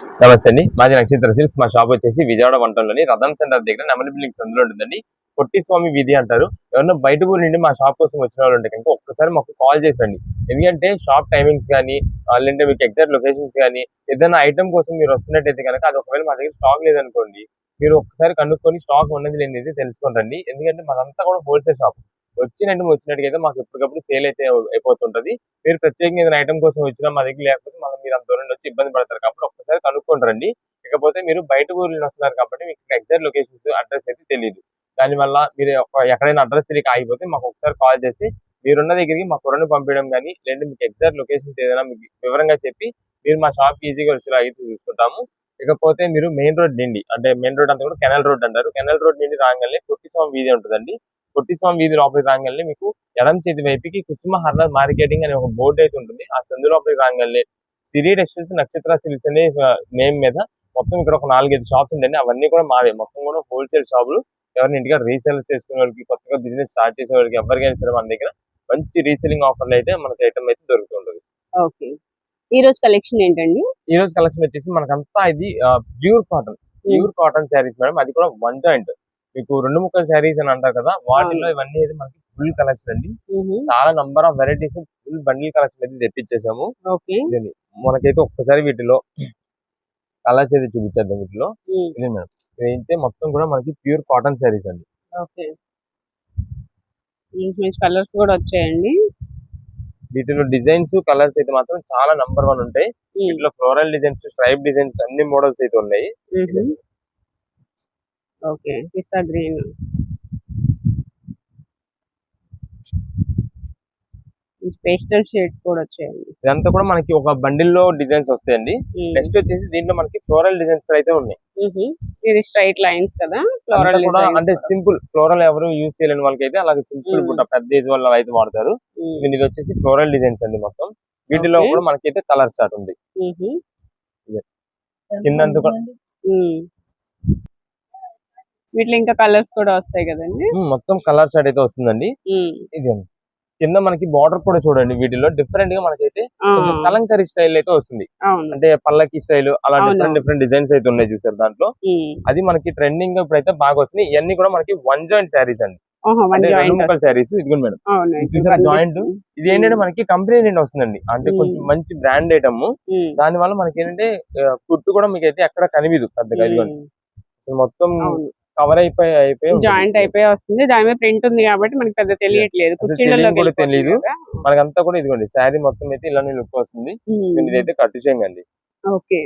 నమస్తే అండి, మాది నక్షత్ర సిల్క్స్. మా షాప్ వచ్చేసి విజయవాడ వంటంలోని రథం సెంటర్ దగ్గర నెమలి బిల్డింగ్స్ అందులో ఉంటుందండి. పొట్టి స్వామి వీధి అంటారు. ఎవరైనా బయట ఊరు నుండి మా షాప్ కోసం వచ్చిన వాళ్ళు ఉంటే కనుక ఒక్కసారి మాకు కాల్ చేసండి. ఎందుకంటే షాప్ టైమింగ్స్ కానీ లేదంటే మీకు ఎగ్జాక్ట్ లొకేషన్స్ కానీ ఏదైనా ఐటమ్ కోసం మీరు వస్తున్నట్టయితే కనుక అది ఒకవేళ మా దగ్గర స్టాక్ లేదనుకోండి, మీరు ఒక్కసారి కనుక్కొని స్టాక్ ఉన్నది లేనిది తెలుసుకోండి. ఎందుకంటే మాదంతా కూడా హోల్సేల్ షాప్. వచ్చినట్టుగా అయితే మాకు ఎప్పటికప్పుడు సేల్ అయితే అయిపోతుంటది. మీరు ప్రత్యేకంగా ఏదైనా ఐటమ్ కోసం వచ్చినా మా దగ్గర లేకపోతే మళ్ళీ మీరు అంత దూరం వచ్చి ఇబ్బంది పడతారు కాబట్టి ఒక్కసారి కనుక్కుంటారండి. ఇకపోతే మీరు బయట ఊర్లో వస్తున్నారు కాబట్టి మీకు ఎగ్జాక్ట్ లొకేషన్స్ అడ్రస్ అయితే తెలియదు. దానివల్ల మీరు ఎక్కడైనా అడ్రస్ తెలియక ఆగిపోతే మాకు ఒకసారి కాల్ చేసి మీరున్న దగ్గరికి మా కుర్రని పంపించడం కానీ, లేదంటే మీకు ఎగ్జాక్ట్ లొకేషన్స్ ఏదైనా మీకు వివరంగా చెప్పి మీరు మా షాప్కి ఈజీగా వచ్చేలా అయితే చూసుకుంటాము. ఇకపోతే మీరు మెయిన్ రోడ్ నుండి, అంటే మెయిన్ రోడ్ అంతా కూడా కెనాల్ రోడ్ అంటారు. కెనాల్ రోడ్ నుండి రాగానే పొట్టి స్వామి వీధి ఉంటుందండి. పొట్టి స్వామి వీధి లోపలికి రాగానే మీకు ఎడమ చేతి వైపుకి కుసుమ హర్నర్ మార్కెటింగ్ అనే ఒక బోర్డు అయితే ఉంటుంది. ఆ సందు లోపలికి రాగానే సిరి టెక్స్టైల్స్ నక్షత్ర సిల్క్స్ అనే నేమ్ మీద మొత్తం ఇక్కడ ఒక 4-5 షాప్స్ ఉండండి. అవన్నీ కూడా మావే. మొత్తం కూడా హోల్సేల్ షాపులు. ఎవరిని ఇంటిగా రీసేల్ చేసుకునే వాళ్ళకి, కొత్తగా బిజినెస్ స్టార్ట్ చేసే వాళ్ళకి ఎవరికైనా సరే మన దగ్గర మంచి రీసేలింగ్ ఆఫర్లు అయితే మనకి ఐటమ్ అయితే దొరుకుతుంటది. ఓకే, ఈ రోజు కలెక్షన్ ఏంటండి? ఈ రోజు కలెక్షన్ వచ్చేసి మనకంతా ఇది ప్యూర్ కాటన్ శారీస్ మేడం. అది కూడా వన్ జాయింట్. మీకు 2 ముక్కల శారీస్ అని అంటారు కదా, వాటిల్లో ఇవన్నీ అయితే మనకి ఫుల్ కలెక్షన్ అండి. చాలా number of varieties, full bundle collection అయితే తెప్పించేసాము. మనకైతే ఒక్కసారి వీటిలో కలర్స్ అయితే చూపించేద్దాం. వీటిలో ఇదే మేడం, ఇదైతే మొత్తం కూడా మనకి ప్యూర్ కాటన్ శారీస్ అండి. ఓకే, కలర్స్ కూడా వచ్చాయండి. వీటిలో డిజైన్స్ కలర్స్ అయితే మాత్రం చాలా నంబర్ 1 ఉంటాయి. వీటిలో ఫ్లోరల్ డిజైన్స్, స్ట్రైప్ డిజైన్స్ అన్ని మోడల్స్ అయితే ఉన్నాయి. ఓకే, పిస్తా గ్రీన్, పేస్టల్ షేడ్స్ కూడా వచ్చాయండి. ఇదంతా కూడా మనకి ఒక బండిల్ లో డిజైన్స్ వస్తాయండి. నెక్స్ట్ వచ్చేసి దీంట్లో మనకి ఫ్లోరల్ డిజైన్స్ అయితే ఉన్నాయి. ఇది స్ట్రైట్ లైన్స్ కదా, ఫ్లోరల్ కూడా అంటే సింపుల్ ఫ్లోరల్ ఎవరు యూజ్ చేయలేని వాళ్ళకి అయితే అలాగే సింపుల్ పెద్ద ఏజ్ వాళ్ళు అయితే వాడతారు. ఇది వచ్చేసి ఫ్లోరల్ డిజైన్స్ అండి మొత్తం. వీటిలో కూడా మనకైతే కలర్ స్టార్ట్ ఉంది. కింద వీటిలో ఇంకా కలర్స్ కూడా వస్తాయి కదండి. మొత్తం కలర్ స్టార్ట్ అయితే వస్తుందండి. ఇది కింద మనకి బార్డర్ కూడా చూడండి. వీటిలో డిఫరెంట్ గా మనకైతే కలంకరీ స్టైల్ అయితే వస్తుంది. అంటే పల్లకి స్టైల్ అలా డిఫరెంట్ డిజైన్స్ అయితే ఉన్నాయి చూసారు దాంట్లో. అది మనకి ట్రెండింగ్ ఇప్పుడైతే బాగా వస్తుంది. ఇవన్నీ కూడా మనకి వన్ జాయింట్ శారీస్ అండి. అంటే 2 ముక్కల శారీస్. ఇదిగోండి మేడం, చూసారా జాయింట్. ఇది ఏంటంటే మనకి కంపెనీ నుండి వస్తుందండి. అంటే కొంచెం మంచి బ్రాండ్ ఐటమ్. దాని వల్ల మనకి ఏంటంటే కుట్టు కూడా మీకు అయితే ఎక్కడ కనిపిదు పెద్దగా. ఇదిగోండి అసలు మొత్తం కవర్ అయిపోయి జాయింట్ అయిపోయి వస్తుంది. దాని మీద ప్రింట్ ఉంది కాబట్టి మనకి పెద్ద తెలియట్లేదు, కూడా తెలియదు మనకంతా కూడా. ఇదిగోండి శారీ మొత్తం అయితే ఇలానే లుక్ వస్తుంది. ఇదైతే కట్టు చేయండి. ఓకే,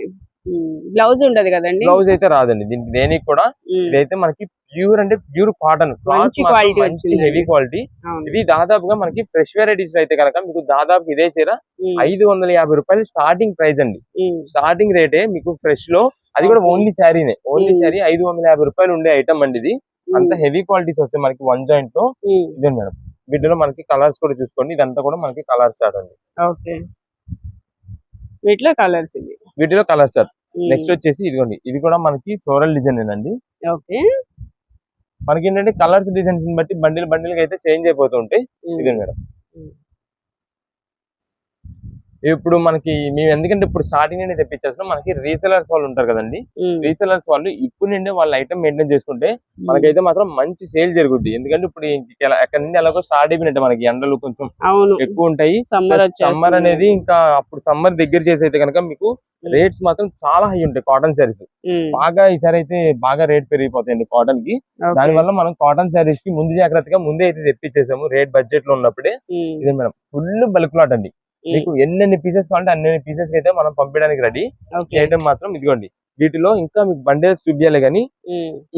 బ్లౌజ్ ఉండదు కదండి. బ్లౌజ్ అయితే రాదండి దీనికి దేనికి కూడా. ఇదైతే మనకి ప్యూర్ అంటే ప్యూర్ కాటన్ క్లాత్, మంచి హెవీ క్వాలిటీ. ఇది దాదాపుగా మనకి ఫ్రెష్ వెరైటీస్ అయితే కనుక మీకు దాదాపు ఇదే చీర 550 రూపాయలు స్టార్టింగ్ ప్రైస్ అండి. స్టార్టింగ్ రేటే మీకు ఫ్రెష్ లో. అది కూడా ఓన్లీ శారీనే. ఓన్లీ శారీ 550 రూపాయలు ఉండే ఐటమ్ అండి ఇది. అంత హెవీ క్వాలిటీస్ వస్తాయి మనకి వన్ జాయింట్ లో. ఇదే మేడం, వీటిలో మనకి కలర్స్ కూడా చూసుకోండి. ఇదంతా కూడా మనకి కలర్ స్టార్ట్ అండి. ఓకే, వీటిలో కలర్స్ వీటిలో కలర్ స్టార్ట్. నెక్స్ట్ వచ్చేసి ఇదిగోండి, ఇది కూడా మనకి ఫ్లోరల్ డిజైన్ అండి. ఓకే, మనకి ఏంటంటే కలర్స్ డిజైన్స్ బట్టి బండిల్ అయితే చేంజ్ అయిపోతూ ఉంటాయి. ఇదే మేడం, ఇప్పుడు మనకి మేము ఎందుకంటే ఇప్పుడు స్టార్టింగ్ నుండి తెప్పించేస్తున్నాం. మనకి రీసెలర్స్ వాళ్ళు ఉంటారు కదండి. రీసెలర్స్ వాళ్ళు ఇప్పుడు నుండి వాళ్ళ ఐటమ్ మెయింటైన్ చేసుకుంటే మనకైతే మాత్రం మంచి సేల్ జరుగుద్ది. ఎందుకంటే ఇప్పుడు ఎక్కడి నుండి ఎలాగో స్టార్ట్ అయిపోయినట్టు మనకి ఎండలు కొంచెం ఎక్కువ ఉంటాయి. సమ్మర్ అనేది ఇంకా అప్పుడు సమ్మర్ దగ్గర చేసి అయితే కనుక మీకు రేట్స్ మాత్రం చాలా హై ఉంటాయి. కాటన్ శారీస్ బాగా ఈసారి అయితే బాగా రేట్ పెరిగిపోతాయండి కాటన్ కి. దానివల్ల మనం కాటన్ శారీస్ కి ముందు జాగ్రత్తగా ముందే అయితే తెప్పించేసాము రేట్ బడ్జెట్ లో ఉన్నప్పుడే. ఇదే మేడం, ఫుల్ బల్క్ లాట్ అండి. మీకు ఎన్ని పీసెస్ కావాలంటే అన్ని పీసెస్ అయితే మనం పంపించడానికి రెడీ. ఐటమ్ మాత్రం ఇదిగోండి. వీటిలో ఇంకా మీకు బండేజ్ చూపించాలి కానీ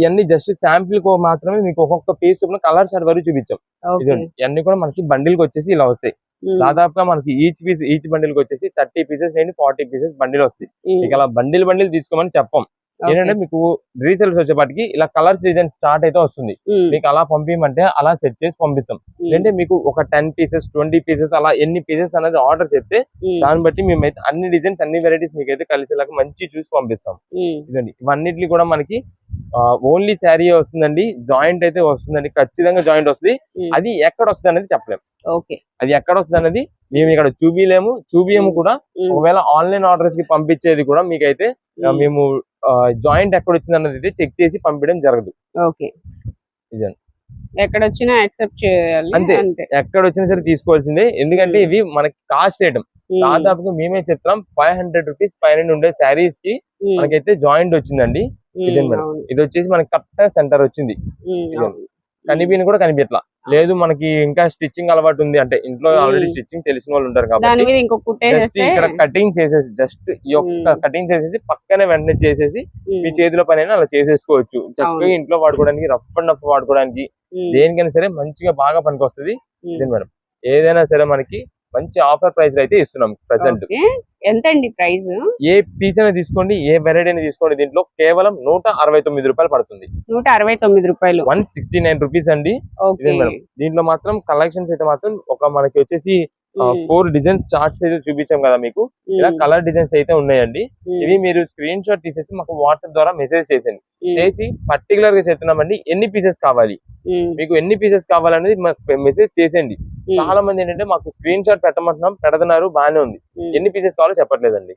ఇవన్నీ జస్ట్ శాంపిల్ కు మాత్రమే మీకు ఒక్కొక్క పీస్ కలర్ షార్ట్ వరకు చూపించాం. ఇదిగోండి, ఇవన్నీ కూడా మనకి బండిల్ కి వచ్చేసి ఇలా వస్తాయి. దాదాపుగా మనకి ఈచ్ బండిల్ కి వచ్చేసి 30 పీసెస్ నుండి 40 పీసెస్ బండిల్ వస్తాయి. మీకు అలా బండిల్ తీసుకోమని చెప్పం. ఏంటంటే మీకు రీసేల్స్ వచ్చేపాటికి ఇలా కలర్స్ డిజైన్ స్టార్ట్ అయితే వస్తుంది. మీకు అలా పంపించమంటే అలా సెట్ చేసి పంపిస్తాం. అంటే మీకు ఒక 10 పీసెస్ 20 పీసెస్ అలా ఎన్ని పీసెస్ అనేది ఆర్డర్ చెప్తే దాన్ని బట్టి మేమైతే అన్ని డిజైన్స్ అన్ని వెరైటీస్ మీకు అయితే కలిసేలాగా మంచి చూసి పంపిస్తాం. ఇదండి, ఇవన్నిటిని కూడా మనకి ఓన్లీ శారీ వస్తుందండి. జాయింట్ అయితే వస్తుందండి, ఖచ్చితంగా జాయింట్ వస్తుంది. అది ఎక్కడ వస్తుంది అనేది చెప్పలేం. ఓకే. అది ఎక్కడ వస్తుంది అన్నది మేము ఇక్కడ చూపియము కూడా. ఒకవేళ ఆన్లైన్ ఆర్డర్స్ కి పంపించేది కూడా మీకైతే మేము జాయింట్ ఎక్కడ వచ్చింది అన్నది అయితే చెక్ చేసి పంపించడం జరగదు. ఓకే. ఇదే ఎక్కడ వచ్చినా యాక్సెప్ట్ చేయాలి. అంతే, ఎక్కడ వచ్చినా సరే తీసుకోవాల్సిందే. ఎందుకంటే ఇవి మనకి కాస్ట్ ఐటమ్. దాదాపుగా మేమే చెప్తాం 500 రూపీస్ పైన ఉండే శారీస్ కి మనకైతే జాయింట్ వచ్చిందండి. ఇదే మేడం, ఇది వచ్చేసి మనకి కరెక్ట్ సెంటర్ వచ్చింది. కనిపిని కూడా కనిపించట్లా. లేదు మనకి ఇంకా స్టిచ్చింగ్ అలవాటు ఉంది అంటే ఇంట్లో ఆల్రెడీ స్టిచ్చింగ్ తెలిసిన వాళ్ళు ఉంటారు కాబట్టి జస్ట్ ఇక్కడ కటింగ్ చేసేసి జస్ట్ ఈ యొక్క కటింగ్ చేసేసి పక్కనే వెంటనే చేసేసి మీ చేతిలో పని అయినా అలా చేసేసుకోవచ్చు. చక్కగా ఇంట్లో వాడుకోవడానికి, రఫ్ అండ్ రఫ్ వాడుకోవడానికి, దేనికైనా సరే మంచిగా బాగా పనికొస్తుంది. ఇదే మేడం, ఏదైనా సరే మనకి మంచి ఆఫర్ ప్రైస్ అయితే ఇస్తున్నాం ప్రెసెంట్. ఎంత అండి ప్రైస్? ఏ పీస్ అయినా తీసుకోండి, ఏ వెరైటీ అయినా తీసుకోండి, దీంట్లో కేవలం 169 రూపాయలు పడుతుంది. 169 రూపాయలు, 169 రూపీస్ అండి. ఇదే మేడం, దీంట్లో మాత్రం కలెక్షన్స్ అయితే మాత్రం ఒక మనకి వచ్చేసి 4 డిజైన్స్ చార్ట్స్ అయితే చూపించాం కదా మీకు. ఇలా కలర్ డిజైన్స్ అయితే ఉన్నాయండి. ఇది మీరు స్క్రీన్ షాట్ తీసేసి మాకు వాట్సాప్ ద్వారా మెసేజ్ చేసేయండి. చేసి పర్టికులర్ గా చెప్తున్నామండి ఎన్ని పీసెస్ కావాలి, మీకు ఎన్ని పీసెస్ కావాలనేది మాకు మెసేజ్ చేసేయండి. చాలా మంది ఏంటంటే మాకు స్క్రీన్ షాట్ పెట్టమంటున్నాం, పెడుతున్నారు, బానే ఉంది, ఎన్ని పీసెస్ కావాలో చెప్పట్లేదండి.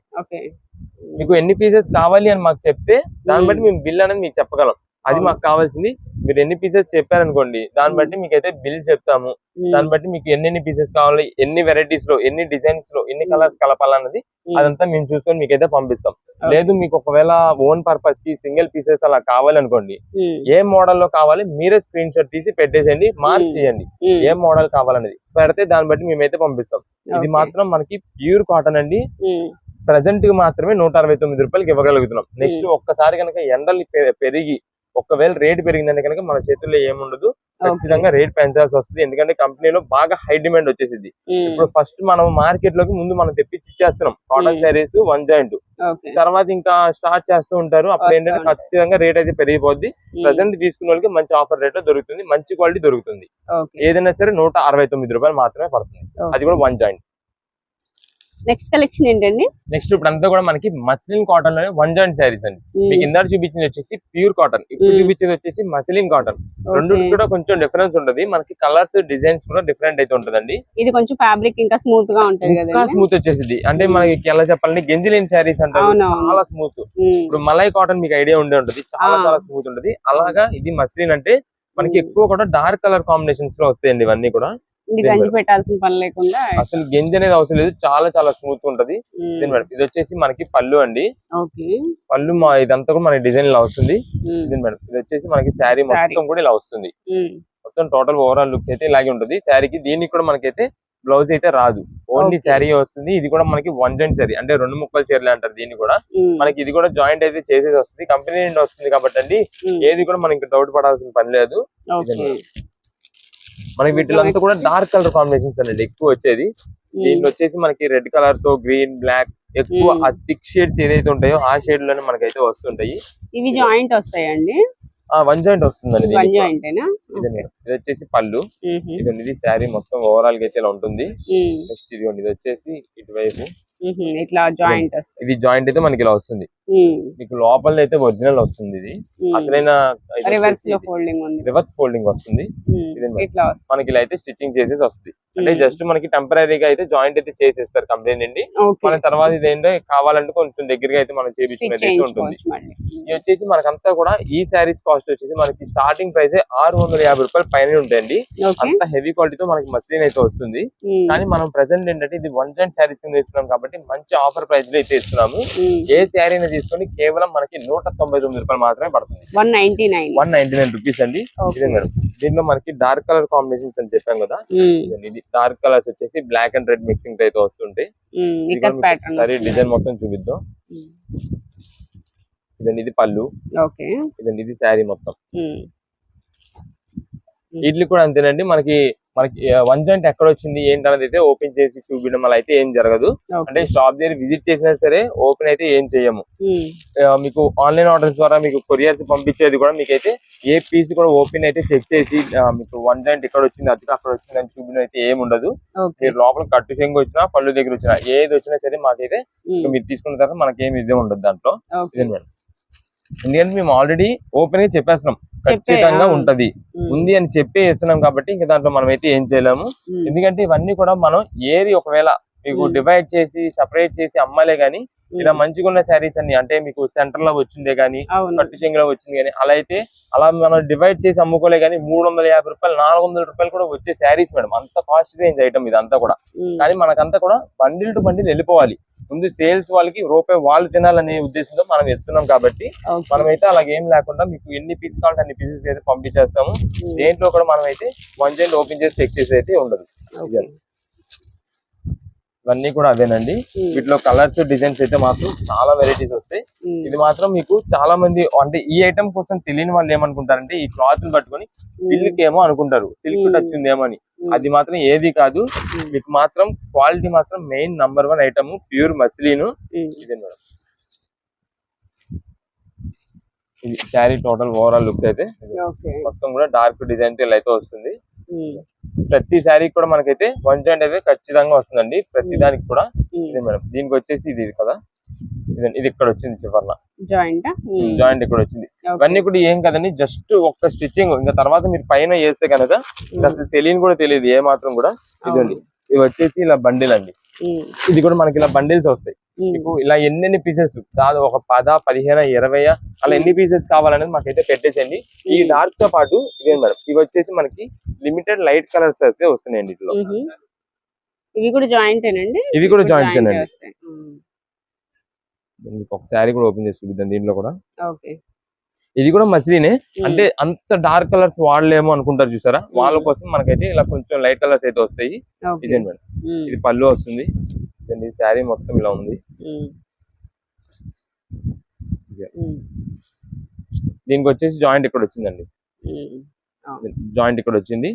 మీకు ఎన్ని పీసెస్ కావాలి అని మాకు చెప్తే దాన్ని బట్టి మేము బిల్ అనేది మీకు చెప్పగలం. అది మాకు కావాల్సింది. మీరు ఎన్ని పీసెస్ చెప్పారనుకోండి, దాన్ని బట్టి మీకైతే బిల్ చెప్తాము. దాన్ని బట్టి మీకు ఎన్ని పీసెస్ కావాలి, ఎన్ని వెరైటీస్ లో, ఎన్ని డిజైన్స్ లో, ఎన్ని కలర్స్ కలపాలన్నది అదంతా మేము చూసుకొని మీకైతే పంపిస్తాం. లేదు మీకు ఒకవేళ ఓన్ పర్పస్ కి సింగిల్ పీసెస్ అలా కావాలనుకోండి, ఏ మోడల్ లో కావాలి మీరే స్క్రీన్ షాట్ తీసి పెట్టేసేయండి, మార్క్ చేయండి ఏ మోడల్ కావాలనేది పెడితే దాన్ని బట్టి మేమైతే పంపిస్తాం. ఇది మాత్రం మనకి ప్యూర్ కాటన్ అండి. ప్రెసెంట్ కి మాత్రమే 169 రూపాయలకి ఇవ్వగలుగుతున్నాం. నెక్స్ట్ ఒక్కసారి కనుక ఎండలు పెరిగి ఒకవేళ రేట్ పెరిగిందంటే కనుక మన చేతుల్లో ఏముండదు, ఖచ్చితంగా రేట్ పెంచాల్సి వస్తుంది. ఎందుకంటే కంపెనీలో బాగా హై డిమాండ్ వచ్చేసింది. ఇప్పుడు ఫస్ట్ మనం మార్కెట్ లోకి ముందు మనం తెప్పించి ఇచ్చేస్తున్నాం కాటన్ శారీస్ 1 జాయింట్. తర్వాత ఇంకా స్టార్ట్ చేస్తూ ఉంటారు. అప్పుడు ఏంటంటే ఖచ్చితంగా రేట్ అయితే పెరిగిపోద్ది. ప్రెసెంట్ తీసుకున్న వాళ్ళకి మంచి ఆఫర్ రేట్ లో దొరుకుతుంది, మంచి క్వాలిటీ దొరుకుతుంది. ఏదైనా సరే 169 రూపాయలు మాత్రమే పడుతుంది, అది కూడా 1 జాయింట్. నెక్స్ట్ కలెక్షన్ ఏంటండి? నెక్స్ట్ ఇప్పుడు అంతా కూడా మనకి మస్లిన్ కాటన్ లోనే 1 జాయింట్ శారీస్ అండి. మీకు ఇందాక చూపించింది వచ్చేసి ప్యూర్ కాటన్, ఇప్పుడు చూపించేది వచ్చేసి మస్లిన్ కాటన్. రెండు కూడా కొంచెం డిఫరెన్స్ ఉంటది. మనకి కలర్స్, డిజైన్స్ కూడా డిఫరెంట్ అయితే ఉంటదండి. ఇది కొంచెం ఫ్యాబ్రిక్ ఇంకా స్మూత్ గా ఉంటది కదా, ఇంకా స్మూత్ వచ్చేసింది. అంటే మనకి ఎలా చెప్పాలంటే గెంజి లేని శారీస్ అంటారు, చాలా స్మూత్. ఇప్పుడు మలై కాటన్ మీకు ఐడియా ఉండే ఉంటది, చాలా చాలా స్మూత్ ఉంటది. అలాగా ఇది మస్లిన్ అంటే మనకి ఎక్కువ కూడా డార్క్ కలర్ కాంబినేషన్స్ లో వస్తాయండి ఇవన్నీ కూడా. గంజి పెట్టాల్సిన పని లేకుండా, అసలు గంజి అనేది అవసరం లేదు, చాలా చాలా స్మూత్ ఉంటది. ఇది వచ్చేసి మనకి పళ్ళు అండి. పళ్ళు ఇదంతా కూడా మనకి డిజైన్ ఇలా వస్తుంది. మేడం ఇది వచ్చేసి మనకి శారీ మొత్తం కూడా ఇలా వస్తుంది. మొత్తం టోటల్ ఓవరాల్ లుక్ అయితే ఇలాగే ఉంటుంది శారీకి. దీనికి కూడా మనకైతే బ్లౌజ్ అయితే రాదు, ఓన్లీ శారీ వస్తుంది. ఇది కూడా మనకి 1 జాయింట్ శారీ అంటే 2 ముక్కల చీరలే అంటారు దీన్ని కూడా. మనకి ఇది కూడా జాయింట్ అయితే చేసేసి వస్తుంది, కంపెనీ నుండి వస్తుంది కాబట్టి అండి ఏది కూడా మనకి డౌట్ పడాల్సిన పని లేదు. మనకి వీటిలో అంతా కూడా డార్క్ కలర్ కాంబినేషన్స్ అనేది ఎక్కువ వచ్చేది. దీంట్లో వచ్చేసి మనకి రెడ్ కలర్ తో గ్రీన్, బ్లాక్ ఎక్కువ ఆ థిక్ షేడ్స్ ఏదైతే ఉంటాయో ఆ షేడ్ లోనే మనకైతే వస్తుంటాయి. ఇవి జాయింట్ వస్తాయండి? 1 జాయింట్ వస్తుందండి. ఇది వచ్చేసి పళ్ళు, ఇది శారీ మొత్తం ఓవరాల్ గా అయితే ఇలా ఉంటుంది. నెక్స్ట్ ఇది వచ్చేసి ఇటువైపు ఇట్లా జాయింట్, ఇది జాయింట్ అయితే మనకి ఇలా వస్తుంది. మీకు లోపల అయితే ఒరిజినల్ వస్తుంది. ఇది అసలైన రివర్స్ ఫోల్డింగ్ వస్తుంది. మనకి ఇలా అయితే స్టిచ్చింగ్ చేసేసి వస్తుంది. అంటే జస్ట్ మనకి టెంపరీగా అయితే జాయింట్ అయితే చేసేస్తారు కంపెనీ నుండి. మన తర్వాత ఇది ఏంటంటే కావాలంటే కొంచెం దగ్గరగా అయితే మనం చేయించుకునేది అయితే ఉంటుంది. ఇది వచ్చేసి మనకంతా కూడా ఈ శారీస్ కాస్ట్ వచ్చేసి మనకి స్టార్టింగ్ ప్రైస్ 650 రూపాయలు పైన ఉంటాయండి. అంత హెవీ క్వాలిటీతో మనకి మస్లిన్ అయితే వస్తుంది. కానీ మనం ప్రెసెంట్ ఏంటంటే ఇది 1 జాయింట్ శారీస్ కింద ఇస్తున్నాం కాబట్టి మంచి ఆఫర్ ప్రైస్ లో అయితే ఇస్తున్నాము. ఏ శారీని తీసుకొని కేవలం మనకి 199 రూపాయలు మాత్రమే పడుతుంది. 199 రూపీస్ అండి. దీంట్లో మనకి డార్క్ కలర్ కాంబినేషన్స్ అని చెప్పాం కదా, ఇది డార్క్ కలర్స్ వచ్చేసి బ్లాక్ అండ్ రెడ్ మిక్సింగ్ అయితే వస్తుంటాయి. సరే డిజైన్ మొత్తం చూపిద్దాం. ఇదండి ఇది పళ్ళు, ఇదండి ఇది శారీ మొత్తం. వీటికి కూడా అంతేనండి. మనకి 1 జాయింట్ ఎక్కడ వచ్చింది ఏంటి అనేది అయితే ఓపెన్ చేసి చూపించడం అలా అయితే ఏం జరగదు. అంటే షాప్ దగ్గర విజిట్ చేసినా సరే ఓపెన్ అయితే ఏం చేయము. మీకు ఆన్లైన్ ఆర్డర్స్ ద్వారా మీకు కొరియర్స్ పంపించేది కూడా మీకైతే ఏ పీస్ కూడా ఓపెన్ అయితే చెక్ చేసి మీకు 1 జాయింట్ ఇక్కడ వచ్చింది, అది అక్కడ వచ్చింది అని చూపించడం అయితే ఏమి ఉండదు. మీరు లోపల కట్టు చెంగు వచ్చినా, పళ్ళు దగ్గర వచ్చినా, ఏది వచ్చినా సరే మాకైతే మీరు తీసుకున్న తర్వాత మనకేమి ఇదే ఉండదు దాంట్లో. ఎందుకంటే మేము ఆల్రెడీ ఓపెన్ గా చెప్పేస్తున్నాం ఖచ్చితంగా ఉంటది, ఉంది అని చెప్పి వేస్తున్నాం కాబట్టి ఇంకా దాంట్లో మనం అయితే ఏం చేయలేము. ఎందుకంటే ఇవన్నీ కూడా మనం ఏరి ఒకవేళ మీకు డివైడ్ చేసి సపరేట్ చేసి అమ్మాలే గానీ ఇలా మంచిగా ఉన్న శారీస్ అన్ని అంటే మీకు సెంటర్ లో వచ్చిందే గానీ కట్టు చెంగులో వచ్చింది కానీ అలా అయితే అలా మనం డివైడ్ చేసి అమ్ముకోలే గానీ 350 రూపాయలు 400 రూపాయలు కూడా వచ్చే శారీస్ మేడం. అంత కాస్ట్ రేంజ్ ఐటమ్ ఇదంతా కూడా. కానీ మనకంతా కూడా బండిల్ టు బండిల్ వెళ్ళిపోవాలి. ముందు సేల్స్ వాళ్ళకి రూపాయి వాళ్ళు తినాలనే ఉద్దేశంతో మనం ఇస్తున్నాం కాబట్టి మనమైతే అలాగేం లేకుండా మీకు ఎన్ని పీస్ కావాలంటే అన్ని పీసెస్ అయితే పంపించేస్తాము. దేంట్లో కూడా మనం అయితే వన్ జైన్ ఓపెన్ చేసి చెక్ చేసి అయితే ఉండదు. ఇవన్నీ కూడా అదేనండి. వీటిలో కలర్స్ డిజైన్స్ అయితే మాత్రం చాలా వెరైటీస్ వస్తాయి. ఇది మాత్రం మీకు చాలా మంది అంటే ఈ ఐటమ్ కోసం తెలియని వాళ్ళు ఏమనుకుంటారంటే ఈ క్లాత్ ని పట్టుకొని సిల్క్ ఏమో అనుకుంటారు, సిల్క్ టచ్ ఉంది ఏమో అని. అది మాత్రం ఏది కాదు. మీకు మాత్రం క్వాలిటీ మాత్రం మెయిన్ #1 ఐటమ్ ప్యూర్ మస్లిన్. ఇదే మేడం ఇది శారీ టోటల్ ఓవరాల్ లుక్ అయితే మొత్తం కూడా డార్క్ డిజైన్ తో ఇలా అయితే వస్తుంది. ప్రతి శారీ కూడా మనకైతే వన్ జాయింట్ అయితే ఖచ్చితంగా వస్తుందండి ప్రతి దానికి కూడా. ఇది మేడం దీనికి వచ్చేసి ఇది కదా, ఇది ఇక్కడ వచ్చింది చివరన జాయింట్ ఇక్కడ వచ్చింది. ఇవన్నీ కూడా ఏం కదండి, జస్ట్ ఒక్క స్టిచ్చింగ్. ఇంకా తర్వాత మీరు పైన వేస్తే కనుక అసలు తెలియని కూడా తెలియదు ఏ మాత్రం కూడా. ఇదండి ఇవి వచ్చేసి ఇలా బండిల్ అండి. ఇది కూడా మనకి ఇలా బండిల్స్ వస్తాయి. మీకు ఇలా ఎన్ని పీసెస్ దాదాపు ఒక 10, 15, 20 అలా ఎన్ని పీసెస్ కావాలనేది మాకైతే పెట్టేసండి. ఈ డార్క్ తో పాటు ఇదే మేడం ఇవి వచ్చేసి మనకి లిమిటెడ్ లైట్ కలర్స్ అయితే వస్తున్నాయండి. ఇందులో ఇవి కూడా జాయింట్ ఏనండి, ఇవి కూడా జాయింట్స్ ఏనండి. ఒక శారీ కూడా ఓపెన్ చేసి చూపిద్దాం. దీంట్లో కూడా ఇది కూడా మస్లినే. అంటే అంత డార్క్ కలర్స్ వాడలేము అనుకుంటారు చూసారా, వాళ్ళ కోసం మనకైతే ఇలా కొంచెం లైట్ కలర్స్ అయితే వస్తాయి. ఇదే మేడం ఇది పళ్ళు వస్తుంది. శారీ మొత్తం ఇలా ఉంది. దీనికి వచ్చేసి జాయింట్ ఇక్కడ వచ్చిందండి, జాయింట్ ఇక్కడ వచ్చింది.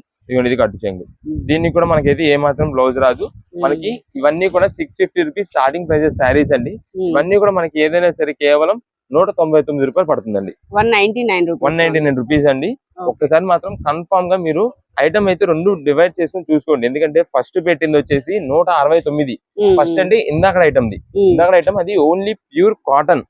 ఇది కట్టు చెంగు. దీనికి కూడా మనకైతే ఏ మాత్రం బ్లౌజ్ రాదు. మనకి ఇవన్నీ కూడా 650 రూపీస్ స్టార్టింగ్ ప్రైజెస్ శారీస్ అండి. ఇవన్నీ కూడా మనకి ఏదైనా సరే కేవలం 199 రూపాయలు పడుతుందండి. 199 రూపీస్ అండి. ఒక్కసారి మాత్రం కన్ఫామ్ గా మీరు ఐటమ్ అయితే 2 డివైడ్ చేసుకుని చూసుకోండి. ఎందుకంటే ఫస్ట్ పెట్టింది వచ్చేసి 169 ఫస్ట్ అంటే ఇందాక ఐటమ్ అది ఓన్లీ ప్యూర్ కాటన్.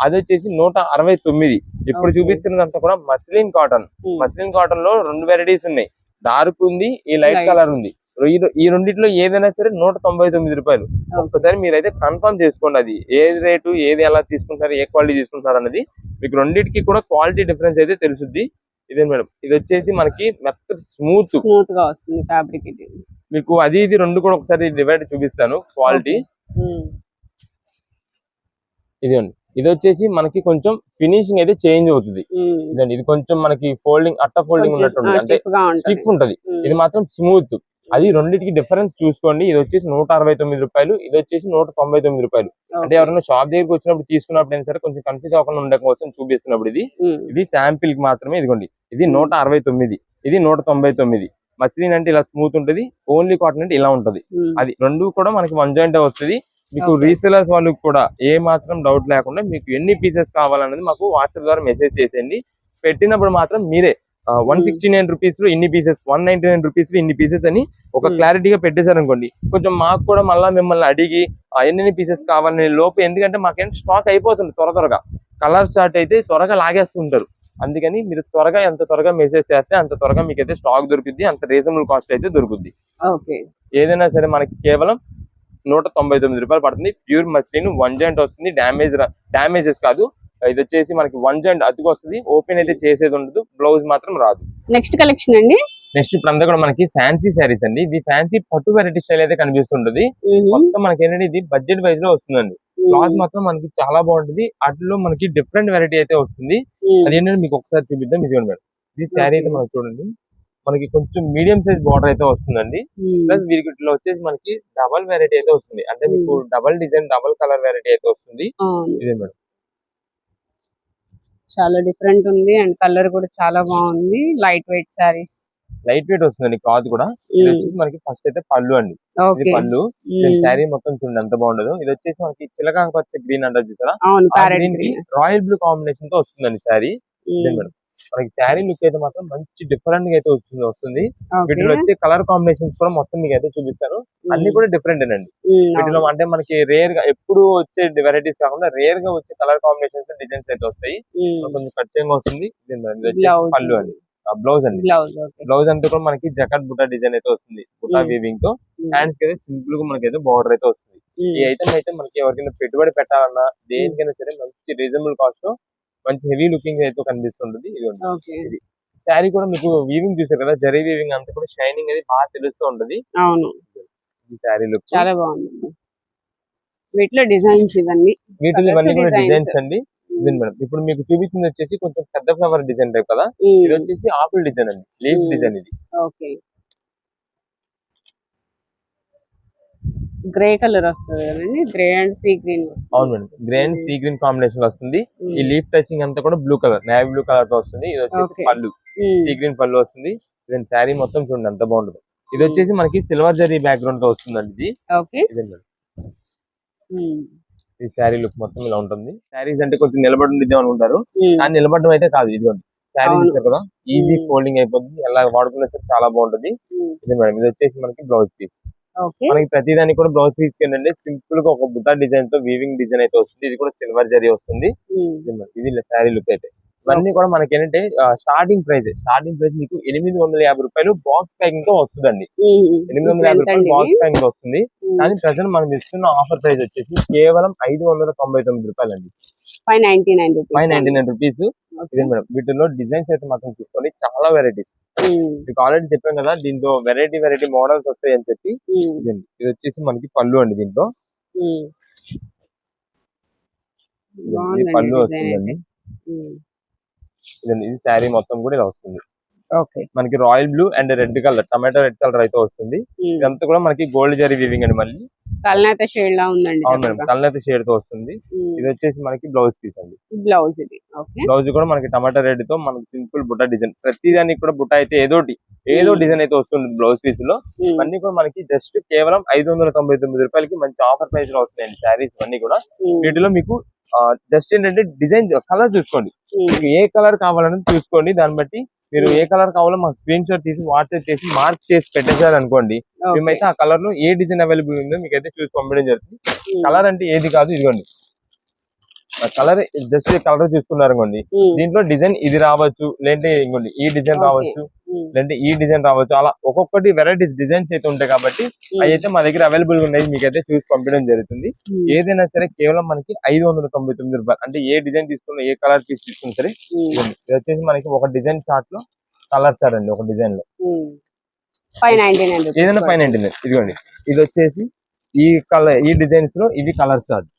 అది వచ్చేసి 169. ఇప్పుడు చూపిస్తున్నదంతా కూడా మస్లిన్ కాటన్. మస్లిన్ కాటన్ లో 2 వెరైటీస్ ఉన్నాయి, డార్క్ ఉంది, ఈ లైట్ కలర్ ఉంది. ఈ రెండిట్లో ఏదైనా సరే 199 రూపాయలు. ఒక్కసారి మీరైతే కన్ఫర్మ్ చేసుకోండి అది ఏది రేటు, ఏది ఎలా తీసుకుంటారు, ఏ క్వాలిటీ తీసుకుంటారు అన్నది. మీకు రెండింటికి కూడా క్వాలిటీ డిఫరెన్స్ అయితే తెలుసుద్ది. ఇదే మేడం ఇది వచ్చేసి మనకి మెత్త స్మూత్ గా వస్తుంది ఫ్యాబ్రిక్. ఇది మీకు అది ఇది రెండు కూడా ఒకసారి డివైడ్ చూపిస్తాను క్వాలిటీ. ఇదండి ఇది వచ్చేసి మనకి కొంచెం ఫినిషింగ్ అయితే చేంజ్ అవుతుంది. ఇదండి ఇది కొంచెం మనకి ఫోల్డింగ్ అట్ట ఫోల్డింగ్ ఉన్నట్టు అంటే స్టిఫ్ ఉంటది. ఇది మాత్రం స్మూత్. అది రెండింటికి డిఫరెన్స్ చూసుకోండి. ఇది వచ్చేసి 169 రూపాయలు, ఇది వచ్చేసి 199 రూపాయలు. అంటే ఎవరైనా షాప్ దగ్గరికి వచ్చినప్పుడు తీసుకున్నప్పుడు అయినా సరే కొంచెం కన్ఫ్యూజ్ అవ్వకుండా ఉండే కోసం చూపిస్తున్నప్పుడు ఇది శాంపిల్ కి మాత్రమే. ఇదిగోండి ఇది 169, ఇది 199. మస్లిన్ అంటే ఇలా స్మూత్ ఉంటది, ఓన్లీ కాటన్ అంటే ఇలా ఉంటది. అది రెండు కూడా మనకి వన్ జాయింట్ వస్తుంది. మీకు రీసెలర్స్ వాళ్ళకి కూడా ఏ మాత్రం డౌట్ లేకుండా మీకు ఎన్ని పీసెస్ కావాలన్నది మాకు వాట్సాప్ ద్వారా మెసేజ్ చేసేయండి. పెట్టినప్పుడు మాత్రం మీరే 169 రూపీస్ లో ఇన్ని పీసెస్, 199 రూపీస్ లో ఇన్ని పీసెస్ అని ఒక క్లారిటీగా పెట్టేశారు అనుకోండి, కొంచెం మాకు కూడా మళ్ళీ మిమ్మల్ని అడిగి ఎన్ని పీసెస్ కావాలని లోపు. ఎందుకంటే మాకేంటి స్టాక్ అయిపోతుంది త్వరగా, కలర్ స్టార్ట్ అయితే త్వరగా లాగేస్తుంటారు. అందుకని మీరు త్వరగా ఎంత త్వరగా మెసేజ్ చేస్తే అంత త్వరగా మీకు అయితే స్టాక్ దొరుకుద్ది, అంత రీజనబుల్ కాస్ట్ అయితే దొరుకుద్ది. ఏదైనా సరే మనకి కేవలం 199 రూపాయలు పడుతుంది. ప్యూర్ మస్లిన్ వన్ జాయింట్ వస్తుంది, డామేజెస్ కాదు. ఇది వచ్చేసి మనకి వన్ జాయింట్ అతికి వస్తుంది, ఓపెన్ అయితే చేసేది ఉండదు, బ్లౌజ్ మాత్రం రాదు. నెక్స్ట్ కలెక్షన్ అండి. నెక్స్ట్ ఇప్పుడు అంతా కూడా మనకి ఫ్యాన్సీ శారీస్ అండి. ఇది ఫ్యాన్సీ పట్టు వెరైటీ స్టైల్ అయితే కనిపిస్తుంటది. మొత్తం మనకి ఏంటంటే ఇది బడ్జెట్ వైజ్ లో వస్తుందండి. క్లాత్ మాత్రం మనకి చాలా బాగుంటది. వాటిలో మనకి డిఫరెంట్ వెరైటీ అయితే వస్తుంది. అదేంటంటే మీకు ఒకసారి చూపిద్దాం. ఇది మేడం ఇది శారీ అయితే మనకి చూడండి, మనకి కొంచెం మీడియం సైజ్ బార్డర్ అయితే వస్తుందండి. ప్లస్ వీటిలో వచ్చేసి మనకి డబల్ వెరైటీ అయితే వస్తుంది. అంటే మీకు double design, double colour variety అయితే వస్తుంది. ఇదే మేడం చాలా డిఫరెంట్ ఉంది అండ్ కలర్ కూడా చాలా బాగుంది. Light weight saris, light weight వస్తుందండి క్లాత్ కూడా. ఇది వచ్చేసి మనకి ఫస్ట్ అయితే పళ్ళు అండి. ఇది పళ్ళు. శారీ మొత్తం చూడండి ఎంత బాగుండదు. ఇది వచ్చేసి మనకి చిలకా పచ్చ గ్రీన్ అంటారు చూసారా, రాయల్ బ్లూ కాంబినేషన్ తో వస్తుందండి శారీ. మేడం మనకి శారీ లుక్ అయితే మాత్రం మంచి డిఫరెంట్ గా అయితే వస్తుంది. ఓకే. వీటిలో వచ్చే కలర్ కాంబినేషన్స్ కూడా మొత్తం మీకు అయితే చూపిస్తాను. అన్ని కూడా డిఫరెంట్ అండి. వీటిలో అవును. అంటే మనకి రేర్ గా ఎప్పుడు వచ్చే వెరైటీస్ కాకుండా రేర్ గా వచ్చే కలర్ కాంబినేషన్స్ డిజైన్స్ అయితే వస్తాయి. కొంచెం ఖచ్చితంగా వస్తుంది. బ్లౌజ్ పళ్ళు అండి, బ్లౌజ్ అండి. Blouse okay. బ్లౌజ్ అంతా కూడా మనకి జకట్ బుటా డిజైన్ అయితే వస్తుంది. బుటా వీవింగ్ తో హ్యాండ్స్ కి అయితే సింపుల్ గా మనకి అయితే బార్డర్ అయితే వస్తుంది. ఈ ఐటమ్ అయితే మనకి ఎవరికైనా పెట్టుబడి పెట్టాలన్నా దేనికైనా సరే మంచి రీజనబుల్ కాస్ట్ లో మంచి హెవీ లుకింగ్ అయితే కనిపిస్తుంటుంది. ఇది శారీ కూడా మీకు వీవింగ్ చూసారు కదా, జరీ వీవింగ్ అంతా కూడా షైనింగ్ అనేది బాగా తెలుస్తూ ఉంటది. అవును, ఈ శారీ లుక్ చాలా బాగుంది. వీటిలో డిజైన్స్ వీటిలో ఇవన్నీ కూడా డిజైన్స్ అండి. మేడం ఇప్పుడు మీకు చూపించింది వచ్చేసి కొంచెం పెద్ద ఫ్లవర్ డిజైన్ టైప్ కదా, ఇది వచ్చేసి ఆపిల్ డిజైన్ అండి, లీఫ్ డిజైన్ ఇది. ఓకే, గ్రే కలర్ వస్తుంది కదండి, గ్రే అండ్ సీ గ్రీన్. అవును madam, grey and sea green combination వస్తుంది. ఈ లీఫ్ టచింగ్ అంతా కూడా blue colour, navy blue colour తో వస్తుంది. ఇది వచ్చేసి పళ్ళు, సీ గ్రీన్ పళ్ళు వస్తుంది. దీని శారీ మొత్తం చూడండి ఎంత బాగుంటుంది. ఇది వచ్చేసి మనకి సిల్వర్ జరీ బ్యాక్గ్రౌండ్ తో వస్తుందండి. ఇది ఈ శారీ లుక్ మొత్తం ఇలా ఉంటుంది. శారీస్ అంటే కొంచెం నిలబడి ఉండిద్దాం అనుకుంటారు, కానీ నిలబడడం అయితే కాదు. ఇదిగోండి శారీ చూసారు కదా, ఈజీ ఫోల్డింగ్ అయిపోతుంది, ఎలా వాడుకున్నా సరే చాలా బాగుంటుంది. ఇది మేడం, ఇది వచ్చేసి మనకి బ్లౌజ్ పీస్. మనకి ప్రతిదానికి కూడా బ్లౌజ్ పీస్ ఏంటంటే సింపుల్ గా ఒక బుట్టా డిజైన్ తో వీవింగ్ డిజైన్ అయితే వస్తుంది. ఇది కూడా సిల్వర్ జరీ వస్తుంది. ఇది శారీ లుక్ అయితే. ఇవన్నీ కూడా మనకి ఏంటంటే స్టార్టింగ్ ప్రైస్ మీకు 850 రూపాయలు బాక్స్ ప్యాకింగ్ తో వస్తుందండి. 850 రూపాయలు బాక్స్ ప్యాకింగ్ వస్తుంది. కానీ ప్రజెంట్ మనం ఇస్తున్న ఆఫర్ ప్రైస్ వచ్చేసి కేవలం 599 రూపాయలు అండి, 599 రూపీస్. ఇదే మేడం, వీటిలో డిజైన్స్ అయితే మాత్రం చూసుకోండి, చాలా వెరైటీస్. మీకు ఆల్రెడీ చెప్పాం కదా, దీంతో వెరైటీ మోడల్స్ వస్తాయి అని చెప్పి. ఇది వచ్చేసి మనకి పళ్ళు అండి, దీంట్లో పళ్ళు వస్తుందండి. ఇది శారీ మొత్తం కూడా ఇలా వస్తుంది. మనకి royal blue and red colour, tomato red colour అయితే వస్తుంది. ఇదంతా కూడా మనకి గోల్డ్ జరీ వీవింగ్ అండి. మళ్ళీ కల్నేత షేడ్ లా ఉందండి. అవును మేడం, కల్నేత షేడ్ తో వస్తుంది. ఇది వచ్చేసి మనకి బ్లౌజ్ పీస్ అండి. బ్లౌజ్ కూడా మనకి టమాటా రెడ్ తో మనకి సింపుల్ బుట్ట డిజైన్, ప్రతి దానికి కూడా బుట్ట అయితే ఏదో డిజైన్ అయితే వస్తుంది బ్లౌజ్ పీస్ లో. అన్ని కూడా మనకి జస్ట్ కేవలం 599 రూపాయలకి మంచి ఆఫర్ ప్రైస్ లో వస్తాయండి శారీస్ అన్ని కూడా. వీటిలో మీకు జస్ట్ ఏంటంటే డిజైన్ కలర్ చూసుకోండి, మీకు ఏ కలర్ కావాలని చూసుకోండి. దాన్ని బట్టి మీరు ఏ కలర్ కావాలో మాకు స్క్రీన్ షాట్ తీసి వాట్సాప్ చేసి మార్క్ చేసి పెట్టేసారు అనుకోండి, మేమైతే ఆ కలర్ లో ఏ డిజైన్ అవైలబుల్ ఉందో మీకు అయితే చూసి పంపించడం జరుగుతుంది. కలర్ అంటే ఏది కాదు, ఇదిగోండి కలర్, జస్ట్ కలర్ చూసుకున్నారు అనుకోండి, దీంట్లో డిజైన్ ఇది రావచ్చు, లేదంటే ఇంకోండి ఈ డిజైన్ రావచ్చు, లేదంటే ఈ డిజైన్ రావచ్చు. అలా ఒక్కొక్కటి వెరైటీస్ డిజైన్స్ అయితే ఉంటాయి కాబట్టి అవి అయితే మా దగ్గర అవైలబుల్ గా ఉన్నాయి, మీకైతే చూసి పంపించడం జరుగుతుంది. ఏదైనా సరే కేవలం మనకి 599 రూపాయలు. అంటే ఏ డిజైన్ తీసుకున్నా, ఏ కలర్ పీస్ తీసుకున్నా సరే. ఇది వచ్చేసి మనకి ఒక డిజైన్ చార్ట్ లో కలర్ చార్ట్ అండి, ఒక డిజైన్ లో 599, ఏదైనా 599. ఇదిగోండి, ఇది వచ్చేసి ఈ కలర్, ఈ డిజైన్స్ లో ఇది కలర్ చార్ట్.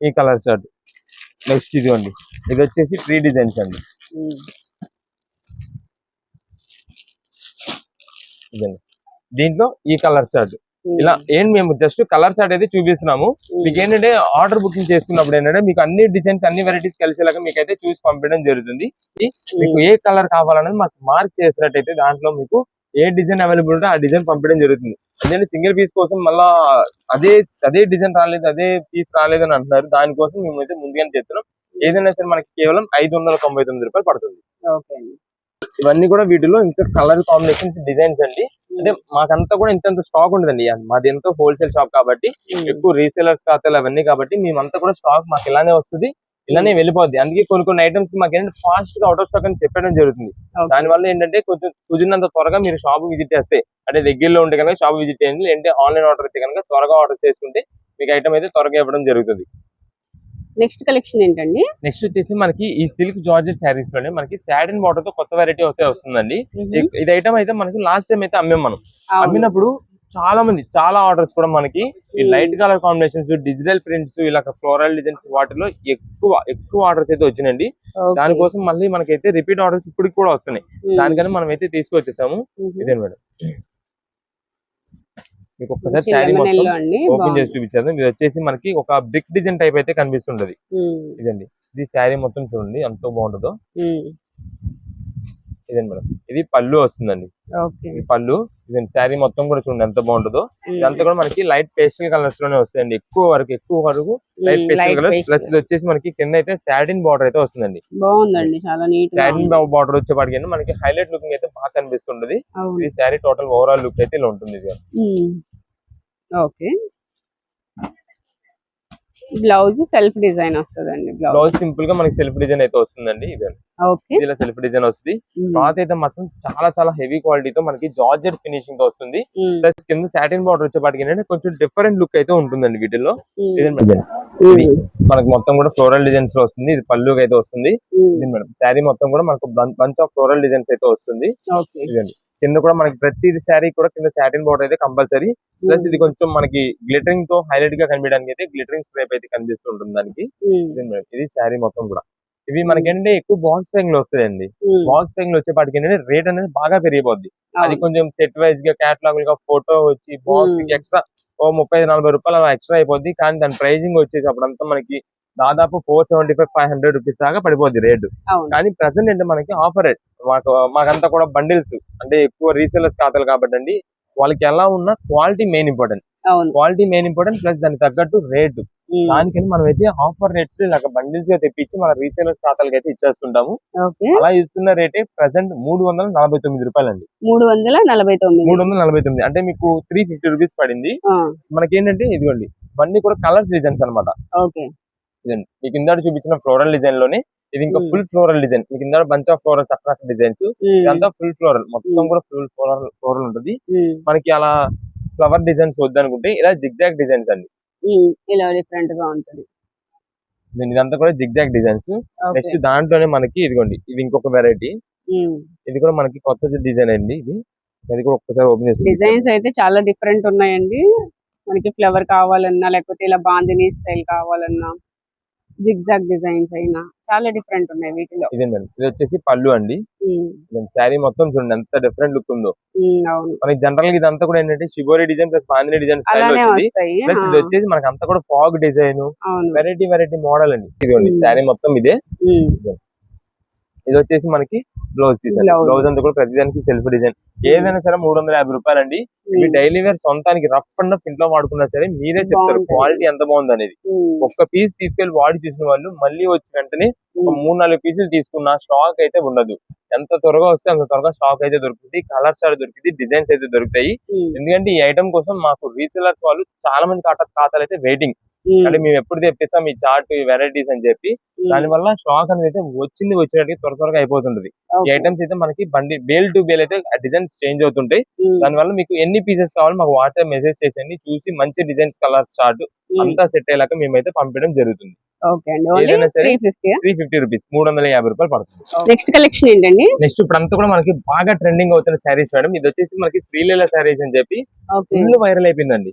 ఈ కలర్ చార్ట్. నెక్స్ట్ ఇదిగోండి, ఇది వచ్చేసి 3 డిజైన్స్ అండి. దీంట్లో ఈ కలర్ చార్ట్. ఇలా మేము జస్ట్ కలర్ చార్ట్ అయితే చూపిస్తున్నాము. మీకు ఏంటంటే ఆర్డర్ బుకింగ్ చేసుకున్నప్పుడు ఏంటంటే మీకు అన్ని డిజైన్స్, అన్ని వెరైటీస్ కలిసేలాగా మీకు అయితే చూసి పంపించడం జరుగుతుంది. మీకు ఏ కలర్ కావాలనేది మాకు మార్క్ చేసినట్టయితే దాంట్లో మీకు ఏ డిజైన్ అవైలబుల్ ఉంటే ఆ డిజైన్ పంపించడం జరుగుతుంది. ఎందుకంటే సింగిల్ పీస్ కోసం మళ్ళా అదే డిజైన్ రాలేదు, అదే పీస్ రాలేదు అని అంటున్నారు. దానికోసం మేమైతే ముందుగానే చెప్తున్నాం. ఏదైనా సరే మనకి కేవలం 599 రూపాయలు పడుతుంది. ఇవన్నీ కూడా వీటిలో ఇంకా కలర్ కాంబినేషన్స్, డిజైన్స్ అండి. అంటే మాకంతా కూడా ఇంత స్టాక్ ఉండదండి, మాది ఎంతో హోల్సేల్ షాప్ కాబట్టి, ఎక్కువ రీసేలర్స్ ఖాతాలు అవన్నీ కాబట్టి మేమంతా కూడా స్టాక్ మాకు ఇలానే వస్తుంది, ఇలానే వెళ్ళిపోద్ది. అందుకే కొన్ని ఐటమ్స్ మాకు ఏంటంటే ఫాస్ట్ గా అవుట్ ఆఫ్ స్టాక్ అని చెప్పడం జరుగుతుంది. దానివల్ల ఏంటంటే కొంచెం కుదిరినంత త్వరగా మీరు షాప్ విజిట్ చేస్తే, అంటే దగ్గరలో ఉంటే కనుక షాప్ విజిట్ చేయండి, లేదంటే ఆన్లైన్ ఆర్డర్ అయితే కనుక త్వరగా ఆర్డర్ చేసుకుంటే మీకు ఐటమ్ అయితే త్వరగా ఇవ్వడం జరుగుతుంది. నెక్స్ట్ కలెక్షన్ ఏంటండి? నెక్స్ట్ వచ్చేసి మనకి ఈ సిల్క్ జార్జెట్ శారీస్ లోనే మనకి సాటిన్ బార్డర్ తో కొత్త వెరైటీ అయితే వస్తుందండి. ఇది ఐటమ్ అయితే మనకి లాస్ట్ టైం అయితే మనం అమ్మినప్పుడు చాలా ఆర్డర్స్ కూడా మనకి ఈ light colour combinations, digital prints, ఇలా ఫ్లోరల్ డిజైన్స్ వాటిలో ఎక్కువ ఆర్డర్స్ అయితే వచ్చినాయండి. దానికోసం మళ్ళీ మనకైతే రిపీట్ ఆర్డర్స్ ఇప్పటికి కూడా వస్తున్నాయి. దానికని మనం అయితే తీసుకొచ్చేసాము. ఇదే మేడం, మీకు ఒక్కసారి శారీ మొత్తం ఓపెన్ చేసి చూపించాను. ఇది వచ్చేసి మనకి ఒక బ్రిక్ డిజైన్ టైప్ అయితే కనిపిస్తుంటది. ఇదండి, ఇది శారీ మొత్తం చూడండి ఎంతో బాగుంటుందో. ఇదండి మేడం, ఇది పళ్ళు వస్తుందండి. ఓకే. ఇది పళ్ళు. ఇదండి శారీ మొత్తం కూడా చూడండి ఎంత బాగుంటుందో. ఇదంతా కూడా మనకి లైట్ పేస్టల్ కలర్స్ లోనే వస్తాయండి. ఎక్కువ వరకు లైట్ పేస్టల్ కలర్స్. ప్లస్ ఇది వచ్చేసి మనకి కింద అయితే సాటిన్ బార్డర్ అయితే వస్తుందండి. బాగుందండి, చాలా నీట్ గా సాటిన్ ఉంది. బార్డర్ వచ్చేపాటికి మనకి హైలైట్ లుకింగ్ అయితే బాగా కనిపిస్తుంటది. అవును. ఇది శారీ టోటల్ ఓవరాల్ లుక్ అయితే ఇలా ఉంటుంది. ఇది ఓకే. బ్లౌజ్ సెల్ఫ్ డిజైన్ వస్తుందండి. బ్లౌజ్ సింపుల్ గా మనకి సెల్ఫ్ డిజైన్ అయితే వస్తుందండి. ఇది ఓకే. ఇలా సెల్ఫ్ డిజైన్ వస్తుంది. క్లాత్ అయితే మాత్రం చాలా చాలా హెవీ క్వాలిటీతో మనకి జార్జెట్ ఫినిషింగ్ తో వస్తుంది. ప్లస్ కింద సాటిన్ బార్డర్ వచ్చేపాటికి ఏంటంటే కొంచెం డిఫరెంట్ లుక్ అయితే ఉంటుందండి వీటిల్లో. ఇది మనకి మొత్తం కూడా ఫ్లోరల్ డిజైన్స్ లో వస్తుంది. ఇది పళ్ళుకి అయితే వస్తుంది. ఇది మేడం శారీ మొత్తం కూడా మనకు బంచ్ ఆఫ్ ఫ్లోరల్ డిజైన్స్ అయితే వస్తుంది. ఇదండి కింద కూడా మనకి ప్రతి శారీ కూడా కింద సాటిన్ బార్డర్ అయితే కంపల్సరీ. ప్లస్ ఇది కొంచెం మనకి గ్లిటరింగ్ తో హైలైట్ గా కనిపించడానికి అయితే గ్లిటరింగ్ స్ట్రైప్ అయితే కనిపిస్తుంటుంది దానికి. ఇది శారీ మొత్తం కూడా ఇవి మనకి ఏంటంటే ఎక్కువ బాక్స్ ప్యాకింగ్ లో వస్తాయండి. బాక్స్ ప్యాకింగ్ లో వచ్చేపాటికి ఏంటంటే రేట్ అనేది బాగా పెరిగిపోద్ది. అది కొంచెం సెట్ వైజ్ గా కేటలాగ్ గా ఫోటో వచ్చి బాక్స్ కి ఎక్స్ట్రా 35-40 రూపాయలు అలా ఎక్స్ట్రా అయిపోద్ది. కానీ దాని ప్రైజింగ్ వచ్చేసి అప్పుడంతా మనకి దాదాపు 475-500 రూపీస్ దాకా పడిపోద్ది రేటు. కానీ ప్రెసెంట్ ఏంటంటే మనకి ఆఫర్ రేట్. మాకంతా కూడా బండిల్స్ అంటే ఎక్కువ రీసేలర్స్ ఖాతాలు కాబట్టి అండి, వాళ్ళకి ఎలా ఉన్నా క్వాలిటీ మెయిన్ ఇంపార్టెంట్. ప్లస్ దానికి తగ్గట్టు రేటు. దానికని మనం అయితే ఆఫర్ రేట్స్ ఇలాగ బండిల్స్ గా తెప్పించి మన రీసేలర్స్ ఖాతాలకి అయితే ఇచ్చేస్తుంటాము. అలా ఇస్తున్న రేటే ప్రెసెంట్ 349 రూపాయలండి. 349 అంటే మీకు 350 రూపీస్ పడింది. మనకి ఏంటంటే ఇదిగోండి ఇవన్నీ కూడా కలర్స్ డిజైన్స్ అనమాట. ఇదండి మీకు ఇందాక చూపించిన ఫ్లోరల్ డిజైన్ లోనే ఇది ఇంకా ఫుల్ ఫ్లోరల్ డిజైన్. మీకు ఇందాక bunch of floral chakras designs, ఇదంతా ఫుల్ ఫ్లోరల్ మొత్తం కూడా ఫుల్ ఫ్లోరల్ ఉంటుంది. మనకి అలా ఫ్లవర్ డిజైన్స్ వద్దనుకుంటే ఇలా జిగ్జాగ్ డిజైన్స్ అండి. ఇలా డిఫరెంట్ గా ఉంటుంది. ఇదంతా కూడా జిగ్జాగ్ డిజైన్స్. నెక్స్ట్ దాంట్లోనే మనకి ఇదిగోండి ఇది ఇంకొక వెరైటీ. ఇది కూడా మనకి కొత్త డిజైన్ అండి. ఇది కూడా ఒక్కసారి ఓపెన్ చేసి డిజైన్స్ అయితే చాలా డిఫరెంట్ ఉన్నాయండి. మనకి ఫ్లవర్ కావాలన్నా లేకపోతే ఇలా బాందిని స్టైల్ కావాలన్నా జిగ్జాగ్ డిజైన్స్ అయినా చాలా డిఫరెంట్ ఉన్నాయి వీటిలో. ఇది వచ్చేసి పళ్ళు అండి. శారీ మొత్తం చూడండి ఎంత డిఫరెంట్ లుక్ ఉందో. మనకి జనరల్ గా ఇదంతా కూడా ఏంటంటే shibori design plus bandhani design style వచ్చింది. ప్లస్ ఇది వచ్చేసి మనకి అంతా కూడా ఫాగ్ డిజైన్, వెరైటీ మోడల్ అండి. ఇదిగోండి శారీ మొత్తం ఇదే. ఇది వచ్చేసి మనకి బ్లౌజ్ పీస్. బ్లౌజ్ అంతా కూడా ప్రతిదానికి సెల్ఫ్ డిజైన్. ఏదైనా సరే 350 రూపాయలు అండి. ఇవి డైలీ వేర్ సొంతానికి రఫ్ అండ్ రఫ్ ఇంట్లో వాడుకున్నా సరే మీరే చెప్తారు క్వాలిటీ ఎంత బాగుంది అనేది. ఒక్క పీస్ తీసుకెళ్లి వాడి చూసిన వాళ్ళు మళ్ళీ వచ్చిన వెంటనే 3-4 పీసులు తీసుకున్న స్టాక్ అయితే ఉండదు. ఎంత త్వరగా వస్తే అంత త్వరగా స్టాక్ అయితే దొరుకుతుంది. కలర్స్ దొరుకుతుంది, డిజైన్స్ అయితే దొరుకుతాయి. ఎందుకంటే ఈ ఐటమ్ కోసం మాకు రీసెలర్స్ వాళ్ళు చాలా మంది ఖాతాలు అయితే వెయిటింగ్. అంటే మేము ఎప్పుడు తెప్పిస్తాం ఈ చార్ట్ ఈ వెరైటీస్ అని చెప్పి. దాని వల్ల స్టాక్ అనేది అయితే వచ్చినట్టుగా త్వరగా అయిపోతుంటది. ఈ ఐటమ్స్ అయితే మనకి బేల్ టు బేల్ అయితే డిజైన్స్ చేంజ్ అవుతుంటాయి. దాని వల్ల మీకు ఎన్ని పీసెస్ కావాలో మాకు వాట్సాప్ మెసేజ్ చేసేయండి. చూసి మంచి డిజైన్స్ కలర్స్ చార్ట్ అంతా సెట్ అయ్యేలాగా మేమైతే పంపించడం జరుగుతుంది. ఏదైనా సరే 350 రూపీస్ 350 రూపాయలు పడుతుంది. నెక్స్ట్ కలెక్షన్ ఏంటండి? నెక్స్ట్ ఇప్పుడు అంతా కూడా మనకి బాగా ట్రెండింగ్ అవుతున్న శారీస్ మేడం. ఇది వచ్చేసి మనకి శ్రీలీల శారీస్ అని చెప్పి ఫుల్ వైరల్ అయిపోయిందండి.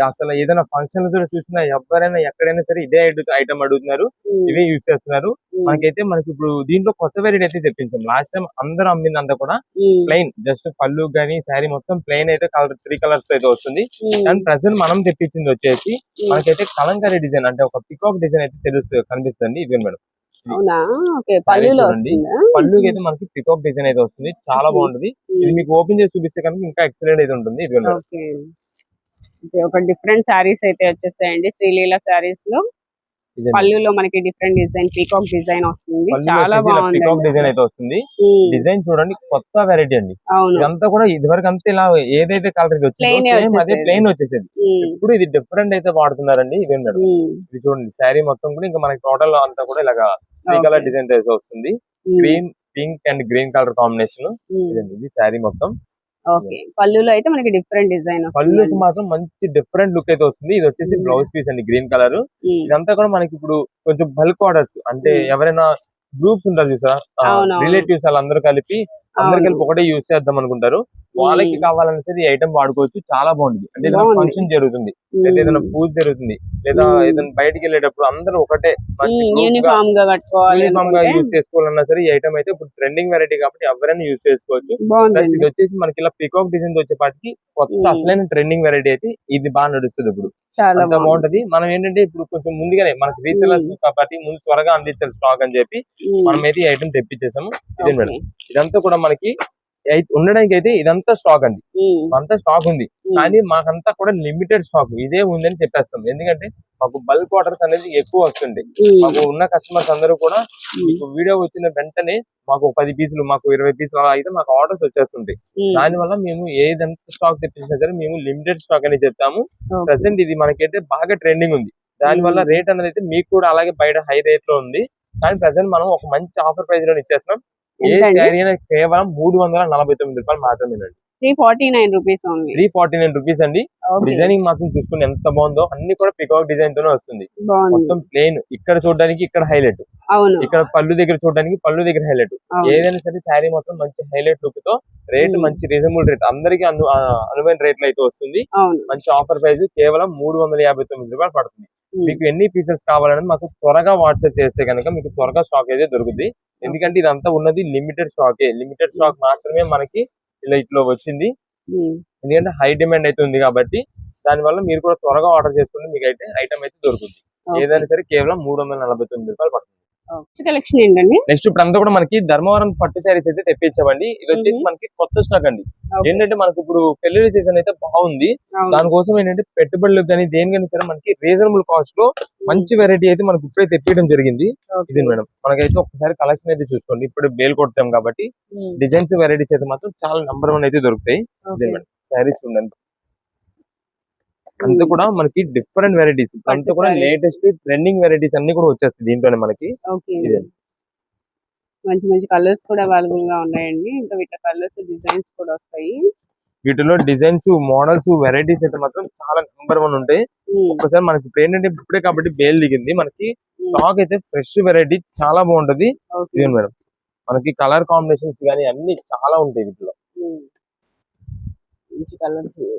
అసలు ఏదైనా ఫంక్షన్ చూసినా ఎవరైనా ఎక్కడైనా సరే ఇదే ఐటమ్ అడుగుతున్నారు, ఇవే యూజ్ చేస్తున్నారు. మనకి ఇప్పుడు దీంట్లో కొత్త వెరైటీ అయితే తెప్పించాం. లాస్ట్ టైం అందరూ అమ్మిందంతా కూడా ప్లెయిన్, జస్ట్ పళ్ళు గానీ శారీ మొత్తం ప్లెయిన్ అయితే 3 కలర్స్ అయితే వస్తుంది. కానీ ప్రెసెంట్ మనం తెప్పించింది వచ్చేసి మనకైతే కలంకారీ డిజైన్ అంటే ఒక పికాక్ డిజైన్ అయితే కనిపిస్తుంది. ఇది మేడం పళ్ళుకి అయితే మనకి పికాక్ డిజైన్ అయితే వస్తుంది. చాలా బాగుంటుంది. ఇది మీకు ఓపెన్ చేసి చూపిస్తే కనుక ఇంకా ఎక్సలెంట్ అయితే ఉంటుంది. ఇది ఒక డిఫరెంట్ సారీస్ అయితే వచ్చేసాయండి శ్రీలీల సారీస్ లో. పళ్ళులో మనకి డిఫరెంట్ డిజైన్ పీకాక్ డిజైన్ వస్తుంది. చాలా బాగుంది. పీకాక్ డిజైన్ అయితే వస్తుంది. డిజైన్ చూడండి కొత్త వెరైటీ అండి. ఇదంతా కూడా ఇదివరకు అంతా ఇలా ఏదైతే కలర్ వచ్చిందో అదే ప్లెయిన్ వచ్చేసేది. ఇప్పుడు ఇది డిఫరెంట్ అయితే వాడుతున్నారండి. ఇది మేడం ఇది చూడండి శారీ మొత్తం కూడా ఇంకా మనకి టోటల్ అంతా కూడా ఇలాగా 3 కలర్ డిజైన్ అయితే వస్తుంది. Green, pink and green colour combination. ఇది శారీ మొత్తం. పళ్ళులో అయితే మనకి డిఫరెంట్ డిజైన్, పళ్ళుకి మాత్రం మంచి డిఫరెంట్ లుక్ అయితే వస్తుంది. ఇది వచ్చేసి బ్లౌజ్ పీస్ అండి గ్రీన్ కలర్. ఇదంతా కూడా మనకి ఇప్పుడు కొంచెం బల్క్ ఆర్డర్స్ అంటే ఎవరైనా గ్రూప్స్ ఉంటారు చూసా రిలేటివ్స్ వాళ్ళందరూ కలిపి ఒకటే యూజ్ చేద్దాం అనుకుంటారు. వాళ్ళకి కావాలన్నా సరే ఈ ఐటమ్ వాడుకోవచ్చు, చాలా బాగుంటుంది. అంటే ఏదైనా బాగుంది. ఫంక్షన్ జరుగుతుంది, లేదా ఏదైనా పూజ జరుగుతుంది, లేదా ఏదైనా బయటికి వెళ్ళేటప్పుడు అందరూ ఒకటే మంచి గ్రూప్ గా యూనిఫామ్ గా కట్టుకోవాలి యూనిఫామ్ గా అనుకుంటే యూజ్ చేసుకోవాలన్నా సరే ఈ ఐటమ్ అయితే ఇప్పుడు ట్రెండింగ్ వెరైటీ కాబట్టి ఎవరైనా యూజ్ చేసుకోవచ్చు. ప్లస్ బాగుందండి. ఇది వచ్చేసి మనకి ఇలా పికాక్ డిజైన్ వచ్చేపాటికి కొత్త అసలైన ట్రెండింగ్ వెరైటీ అయితే ఇది బాగా నడుస్తుంది ఇప్పుడు. చాలా అంత బాగుంది. బాగుంటది. మనం ఏంటంటే ఇప్పుడు కొంచెం ముందుగానే మనకి రీసెలర్స్ కాబట్టి ముందు త్వరగా అందించాలి స్టాక్ అని చెప్పి మనం అయితే ఈ ఐటమ్ తెప్పించేసాము. ఇదే మేడం, ఇదంతా కూడా మనకి ఉండడానికి అయితే ఇదంతా స్టాక్ అండి, అంతా స్టాక్ ఉంది. కానీ మాకంతా కూడా లిమిటెడ్ స్టాక్ ఇదే ఉందని చెప్పేస్తాం. ఎందుకంటే మాకు బల్క్ ఆర్డర్స్ అనేది ఎక్కువ వస్తుంది. మాకు ఉన్న కస్టమర్స్ అందరూ కూడా మీకు వీడియో వచ్చిన వెంటనే మాకు 10 పీసులు, మాకు 20 పీసులు అలా అయితే మాకు ఆర్డర్స్ వచ్చేస్తుంటాయి. దానివల్ల మేము ఏదంతా స్టాక్ తెప్పించినా సరే మేము లిమిటెడ్ స్టాక్ అని చెప్తాము. ప్రెసెంట్ ఇది మనకైతే బాగా ట్రెండింగ్ ఉంది. దానివల్ల రేట్ అనేది అయితే మీకు కూడా అలాగే బయట హై రేట్ లో ఉంది. కానీ ప్రెసెంట్ మనం ఒక మంచి ఆఫర్ ప్రైస్ లో ఇచ్చేస్తున్నాం. ఏ శారీ అయినా కేవలం 349 రూపాయలు మాత్రమేనండి. 349 రూపీస్ ఓన్లీ. 349 రూపీస్ అండి. డిజైనింగ్ మాత్రం చూసుకుని ఎంత బాగుందో, అన్ని కూడా పికాక్ డిజైన్ తోనే వస్తుంది. మొత్తం ప్లేన్, ఇక్కడ చూడడానికి ఇక్కడ హైలైట్, ఇక్కడ పళ్ళు దగ్గర చూడడానికి పళ్ళు దగ్గర హైలైట్. ఏదైనా సరే శారీ మొత్తం మంచి హైలైట్ లుక్ తో రేట్ మంచి రీజనబుల్ రేట్, అందరికి అనువైన రేట్లు అయితే వస్తుంది. మంచి ఆఫర్ ప్రైస్ కేవలం 359 రూపాయలు పడుతుంది. మీకు ఎన్ని పీసెస్ కావాలని మాకు త్వరగా వాట్సాప్ చేస్తే కనుక మీకు త్వరగా స్టాక్ అయితే దొరుకుతుంది. ఎందుకంటే ఇదంతా ఉన్నది లిమిటెడ్ స్టాకే, లిమిటెడ్ స్టాక్ మాత్రమే మనకి ఇలా ఇట్లా వచ్చింది. ఎందుకంటే హై డిమాండ్ అయితే ఉంది కాబట్టి దానివల్ల మీరు కూడా త్వరగా ఆర్డర్ చేసుకుంటే మీకు అయితే ఐటమ్ అయితే దొరుకుతుంది. ఏదైనా సరే కేవలం 349 రూపాయలు పడుతుంది. కలెక్షన్ ఏంటండి? నెక్స్ట్ ఇప్పుడు అంతా కూడా మనకి ధర్మవరం పట్టు శారీస్ అయితే తెప్పించామండి. ఇది వచ్చేసి మనకి కొత్త స్టాక్ అండి. ఏంటంటే మనకి ఇప్పుడు పెళ్లి సీజన్ అయితే బాగుంది. దానికోసం ఏంటంటే పెట్టుబడులకు కానీ దేనికైనా సరే మనకి రీజనబుల్ కాస్ట్ లో మంచి వెరైటీ అయితే మనకి ఇప్పుడే తెప్పించడం జరిగింది. ఇది మేడం, మనకైతే ఒకసారి కలెక్షన్ అయితే చూసుకోండి. ఇప్పుడు బేల్ కొట్టాం కాబట్టి డిజైన్స్ వెరైటీస్ అయితే మాత్రం చాలా నంబర్ 1 అయితే దొరుకుతాయి. ఇదే మేడం శారీస్ ఉండండి, అంతా కూడా మనకి డిఫరెంట్ వెరైటీస్, అంతా కూడా లేటెస్ట్ ట్రెండింగ్ వెరైటీస్ అన్ని కూడా వచ్చేస్తాయి దీంట్లోనే మనకి. మంచి మంచి కలర్స్ కూడా అవైలబుల్ గా ఉన్నాయండి. ఇంకా వీటి కలర్స్ డిజైన్స్ కూడా వస్తాయి. వీటిలో డిజైన్స్, మోడల్స్, వెరైటీస్ అయితే మాత్రం చాలా నంబర్ 1 ఉంటాయి. ఒకసారి మనకి ఇప్పుడు ఏంటంటే ఇప్పుడే కాబట్టి బేల్ దిగింది, మనకి స్టాక్ అయితే ఫ్రెష్ వెరైటీ చాలా బాగుంటది. ఇదే మేడం, మనకి కలర్ కాంబినేషన్స్ కానీ అన్ని చాలా ఉంటాయి వీటిలో.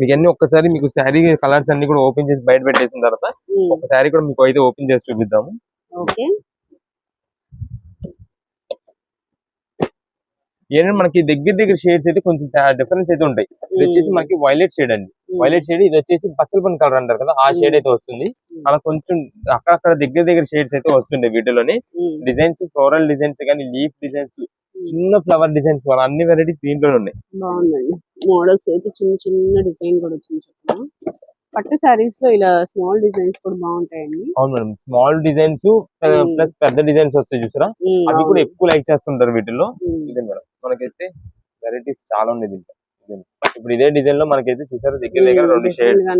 మీకు అన్ని ఒక్కసారి మీకు శారీ కలర్స్ అన్ని కూడా ఓపెన్ చేసి బయట పెట్టేసిన తర్వాత ఒక శారీ కూడా మీకు అయితే ఓపెన్ చేసి చూపిద్దాము. ఏంటంటే మనకి దగ్గర షేడ్స్ అయితే కొంచెం డిఫరెన్స్ అయితే ఉంటాయి. ఇది వచ్చేసి మనకి వైలెట్ షేడ్ అండి, వైలెట్ షేడ్. ఇది వచ్చేసి పచ్చలపని కలర్ అంటారు కదా, ఆ షేడ్ అయితే వస్తుంది. అలా కొంచెం అక్కడక్కడ దగ్గర షేడ్స్ అయితే వస్తుండే వీటిలోనే. డిజైన్స్, ఫ్లోరల్ డిజైన్స్ కానీ, లీఫ్ డిజైన్స్, చిన్న ఫ్లవర్ డిజైన్స్, అన్ని వెరైటీస్ దీంట్లోనే ఉన్నాయి. బాగుందండి. మోడల్స్ అయితే చిన్న చిన్న డిజైన్ కూడా వచ్చింది. పట్టు సారీస్ లో ఇలా స్మాల్ డిజైన్స్ కూడా బాగుంటాయండి. అవును మేడం, స్మాల్ డిజైన్స్ ప్లస్ పెద్ద డిజైన్స్ వస్తాయి చూసారా, అవి కూడా ఎక్కువ లైక్ చేస్తుంటారు వీటిల్లో. ఇదే మేడం, మనకైతే వెరైటీస్ చాలా ఉన్నాయి దీంట్లో. ఇప్పుడు ఇదే డిజైన్ లో మనకైతే చూసారా దగ్గర 2 షేడ్స్.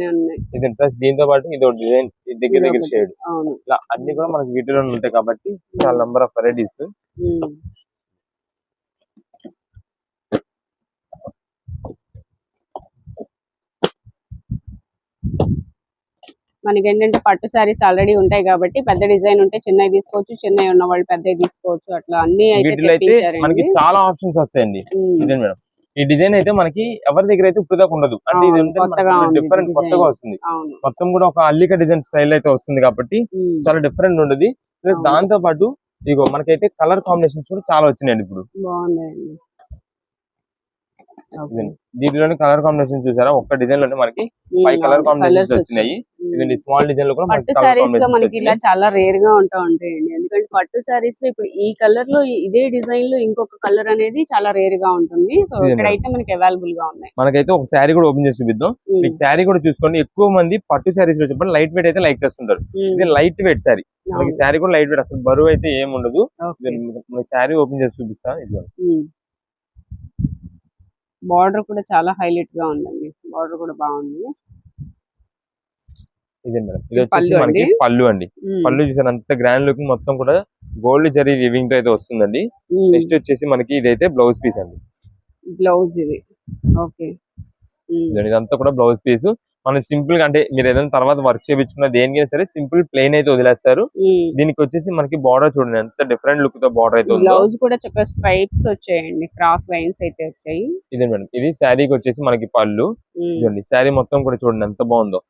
ఇది ప్లస్ దీంతో పాటు ఇది డిజైన్ దగ్గర షేడ్, ఇలా అన్ని కూడా మనకి వీటిలో ఉంటాయి కాబట్టి చాలా నంబర్ ఆఫ్ వెరైటీస్. మనకి ఏంటంటే పట్టు సారీస్ ఆల్రెడీ ఉంటాయి కాబట్టి పెద్ద డిజైన్ ఉంటే చిన్నవి తీసుకోవచ్చు, చిన్నవి ఉన్న వాళ్ళు పెద్దవి తీసుకోవచ్చు. అట్లా అన్ని అయితే మనకి చాలా ఆప్షన్స్ వస్తాయండి. ఇదే మేడం, ఈ డిజైన్ అయితే మనకి ఎవరి దగ్గర అయితే ఇప్పుడు దాకా ఉండదు. అంటే ఇది డిఫరెంట్, కొత్తగా వస్తుంది. మొత్తం కూడా ఒక అల్లిక డిజైన్ స్టైల్ అయితే వస్తుంది కాబట్టి చాలా డిఫరెంట్ ఉండదు. ప్లస్ దాంతో పాటు ఇగో మనకైతే కలర్ కాంబినేషన్స్ కూడా చాలా వచ్చినాయండి ఇప్పుడు. దీంట్లోనే కలర్ కాంబినేషన్ చూసారా, ఒక్క డిజైన్ లోనే మనకి 5 కలర్ కాంబినేషన్స్ వచ్చినాయి. ఇది స్మాల్ డిజైన్ లో కూడా పట్టు సారీస్ లో మనకి ఇలా చాలా రేర్ గా ఉంటాయండి. ఎందుకంటే పట్టు సారీస్ లో ఇప్పుడు ఈ కలర్ లో ఇదే డిజైన్ లో ఇంకొక కలర్ అనేది చాలా రేర్ గా ఉంటుంది. సో ఇక్కడైతే మనకి అవైలబుల్ గా ఉన్నాయి. మనకైతే ఒక శారీ కూడా ఓపెన్ చేసి చూపిద్దాం. మీకు శారీ కూడా చూసుకోండి, ఎక్కువ మంది పట్టు శారీస్ లో చెప్పండి లైట్ వెయిట్ అయితే లైక్ చేస్తుంటారు. ఇది లైట్ వెయిట్ శారీ, మనకి శారీ కూడా లైట్ వెయిట్, అసలు బరువు అయితే ఏమి ఉండదు. మనకి శారీ ఓపెన్ చేసి చూపిస్తాను. ఇది బార్డర్ కూడా చాలా హైలైట్ గా ఉందండి, బార్డర్ కూడా బాగుంది. ఇదే మేడం, ఇది వచ్చేసి మనకి పళ్ళు అండి. పళ్ళు చూసారు అంత గ్రాండ్ లుక్, మొత్తం కూడా గోల్డ్ జరీ వీవింగ్ తో అయితే వస్తుందండి. నెక్స్ట్ వచ్చేసి మనకి ఇదైతే బ్లౌజ్ పీస్ అండి. బ్లౌజ్ ఇది ఓకే, ఇదంతా కూడా బ్లౌజ్ పీస్. మన సింపుల్ గా అంటే మీరు ఏదైనా తర్వాత వర్క్ చేయించుకున్న దేనికైనా సరే సింపుల్ ప్లెయిన్ అయితే వదిలేస్తారు. దీనికి వచ్చేసి మనకి బార్డర్ చూడండి ఎంత డిఫరెంట్ లుక్ తో బార్డర్ అయితే ఉందో. బ్లౌజ్ కూడా చక్కగా స్ట్రైప్స్ వచ్చాయండి, క్రాస్ లైన్స్ అయితే వచ్చాయి. ఇదే మేడం, ఇది శారీకి వచ్చేసి మనకి పళ్ళు. ఇదండి శారీ మొత్తం కూడా చూడండి ఎంత బాగుందో.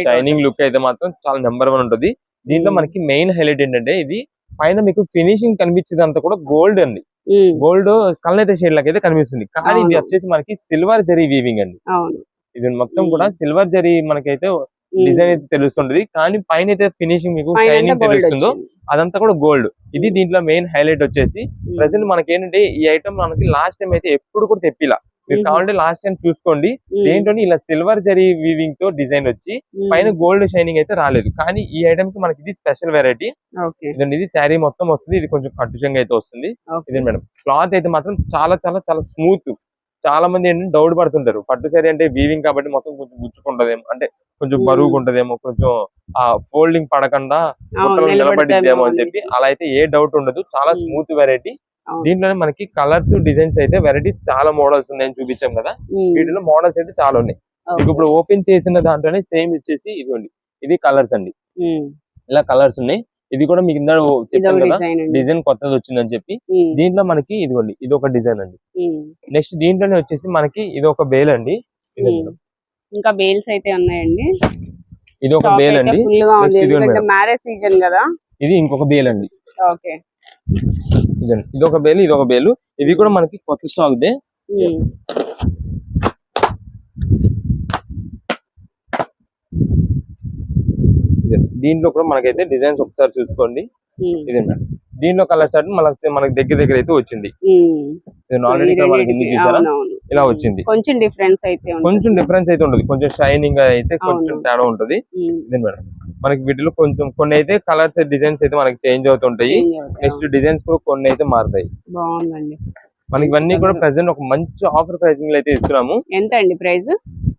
షైనింగ్ లుక్ అయితే మాత్రం చాలా నెంబర్ 1 ఉంటుంది. దీంట్లో మనకి మెయిన్ హైలైట్ ఏంటంటే ఇది పైన మీకు ఫినిషింగ్ కనిపించేది అంతా కూడా గోల్డ్ అండి. గోల్డ్ కల్నేత షేడ్ లాగా అయితే కనిపిస్తుంది, కానీ ఇది వచ్చేసి మనకి సిల్వర్ జరీ వీవింగ్ అండి. ఇది మొత్తం కూడా సిల్వర్ జరీ మనకైతే డిజైన్ అయితే తెలుస్తుంటది, కానీ పైన అయితే ఫినిషింగ్ మీకు షైనింగ్ తెలుస్తుందో అదంతా కూడా గోల్డ్. ఇది దీంట్లో మెయిన్ హైలైట్ వచ్చేసి ప్రెసెంట్ మనకి ఏంటంటే ఈ ఐటమ్ మనకి లాస్ట్ టైం అయితే ఎప్పుడు కూడా తెప్పిలా. మీరు కావాలంటే లాస్ట్ టైం చూసుకోండి, ఏంటో ఇలా సిల్వర్ జరీ వీవింగ్ తో డిజైన్ వచ్చి పైన గోల్డ్ షైనింగ్ అయితే రాలేదు. కానీ ఈ ఐటమ్ కి మనకి ఇది స్పెషల్ వెరైటీ. ఇదండి, ఇది శారీ మొత్తం వస్తుంది. ఇది కొంచెం కట్టుచంగా అయితే వస్తుంది. ఇదే మేడం, క్లాత్ అయితే మాత్రం చాలా చాలా చాలా స్మూత్. చాలా మంది ఏంటంటే డౌట్ పడుతుంటారు, పట్టు శారీ అంటే వీవింగ్ కాబట్టి మొత్తం కొంచెం గుచ్చుకుంటదేమో, అంటే కొంచెం బరువుగా ఉంటదేమో, కొంచెం ఆ ఫోల్డింగ్ పడకుండా నిలబడిద్దేమో అని చెప్పి. అలా అయితే ఏ డౌట్ ఉండదు, చాలా స్మూత్ వెరైటీ. దీంట్లోనే మనకి కలర్స్ డిజైన్స్ అయితే వెరైటీస్ చాలా మోడల్స్ ఉన్నాయని చూపించాం కదా, వీటిలో మోడల్స్ అయితే చాలా ఉన్నాయి. మీకు ఇప్పుడు ఓపెన్ చేసిన దాంట్లోనే సేమ్ వచ్చేసి ఇదిగోండి, ఇది కలర్స్ అండి. ఇలా కలర్స్ ఉన్నాయి. ఇది కూడా మీకు ఇందా చెప్పాను కదా డిజైన్ కొత్తది వచ్చిందని చెప్పి. దీంట్లో మనకి ఇదిగోండి, ఇది ఒక డిజైన్ అండి. నెక్స్ట్ దీంట్లోనే వచ్చేసి మనకి ఇది ఒక బేల్ అండి. ఇంకా బేల్స్ అయితే ఉన్నాయండి. ఇది ఒక బేల్ అండి, మ్యారేజ్ సీజన్ కదా. ఇది ఇంకొక బేల్ అండి. ఓకే, ఇది ఒక బేలు, ఇది ఒక బేలు. ఇవి కూడా మనకి కొత్త స్టాక్ దే. దీంట్లో కూడా మనకైతే డిజైన్స్ ఒకసారి చూసుకోండి. ఇదే మేడం, దీంట్లో కలర్ చార్ట్ మనకి దగ్గర అయితే వచ్చింది. ఆల్రెడీ మనకి చూసారా ఇలా వచ్చింది. కొంచెం డిఫరెన్స్ అయితే ఉంటుంది, కొంచెం షైనింగ్ అయితే కొంచెం తేడా ఉంటుంది. ఇదే మేడం, మనకి వీటిలో కొంచెం కొన్ని అయితే కలర్స్ డిజైన్స్ అయితే మనకి చేంజ్ అవుతుంటాయి. నెక్స్ట్ డిజైన్స్ కూడా కొన్ని అయితే మారుతాయి. బాగుందండి. మనకి ఇవన్నీ కూడా ప్రెసెంట్ ఒక మంచి ఆఫర్ ప్రైసింగ్ అయితే ఇస్తున్నాము. ఎంత అండి ప్రైస్?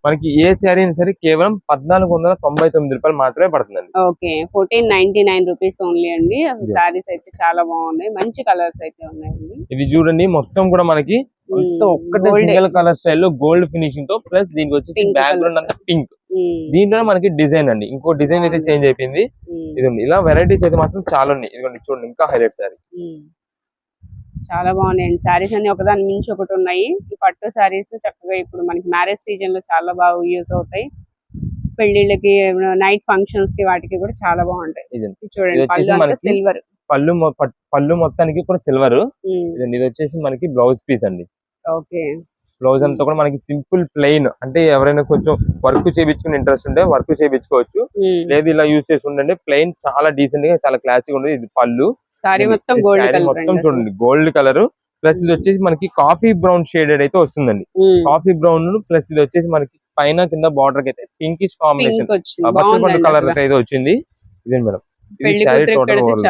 మనకి ఏ శారీ అయినా సరే కేవలం 1499 రూపాయలు మాత్రమే పడుతుందండి. ఓకే, 1499 రూపీస్ ఓన్లీ అండి. శారీస్ అయితే చాలా బాగున్నాయి, మంచి కలర్స్ అయితే ఉన్నాయండి. ఇది చూడండి, మొత్తం కూడా మనకి ఒక్కటే సింగిల్ కలర్ స్టైల్ లో గోల్డ్ ఫినిషింగ్ తో, ప్లస్ దీనికి వచ్చేసి బ్యాక్గ్రౌండ్ అంతా పింక్. దీంట్లో మనకి డిజైన్ అండి, ఇంకో డిజైన్ అయితే చేంజ్ అయిపోయింది. ఇదండి, ఇలా వెరైటీస్ అయితే మాత్రం చాలా ఉన్నాయి. ఇదిగోండి చూడండి, ఇంకా హైలైట్ శారీ. చాలా బాగున్నాయండి శారీస్ అన్ని, ఒకదాని మించి ఒకటి ఉన్నాయి. ఈ పట్టు శారీస్ చక్కగా ఇప్పుడు మనకి మ్యారేజ్ సీజన్ లో చాలా బాగా యూజ్ అవుతాయి. పెళ్లిళ్ళకి, నైట్ ఫంక్షన్స్ కి, వాటికి కూడా చాలా బాగుంటాయి. చూడండి, సిల్వర్ పళ్ళు మొత్తానికి కూడా సిల్వర్. ఇది వచ్చేసి మనకి బ్లౌజ్ పీస్ అండి. ఓకే, బ్లౌజ్ అంతా కూడా మనకి సింపుల్ ప్లెయిన్, అంటే ఎవరైనా కొంచెం వర్క్ చేయించుకునే ఇంట్రెస్ట్ ఉంటే వర్క్ చేయించుకోవచ్చు. లేదు ఇలా యూజ్ చేసి ఉండండి, ప్లెయిన్ చాలా డీసెంట్ గా చాలా క్లాసిక్ ఉండదు. ఇది పళ్ళు, సారీ మొత్తం చూడండి గోల్డ్ కలర్, ప్లస్ ఇది వచ్చేసి మనకి కాఫీ బ్రౌన్ షేడెడ్ అయితే వస్తుందండి. కాఫీ బ్రౌన్ ప్లస్ ఇది వచ్చేసి మనకి పైన కింద బార్డర్ అయితే పింకిష్ కాంబినేషన్ పచ్చపండు కలర్ అయితే వచ్చింది. ఇదే మేడం,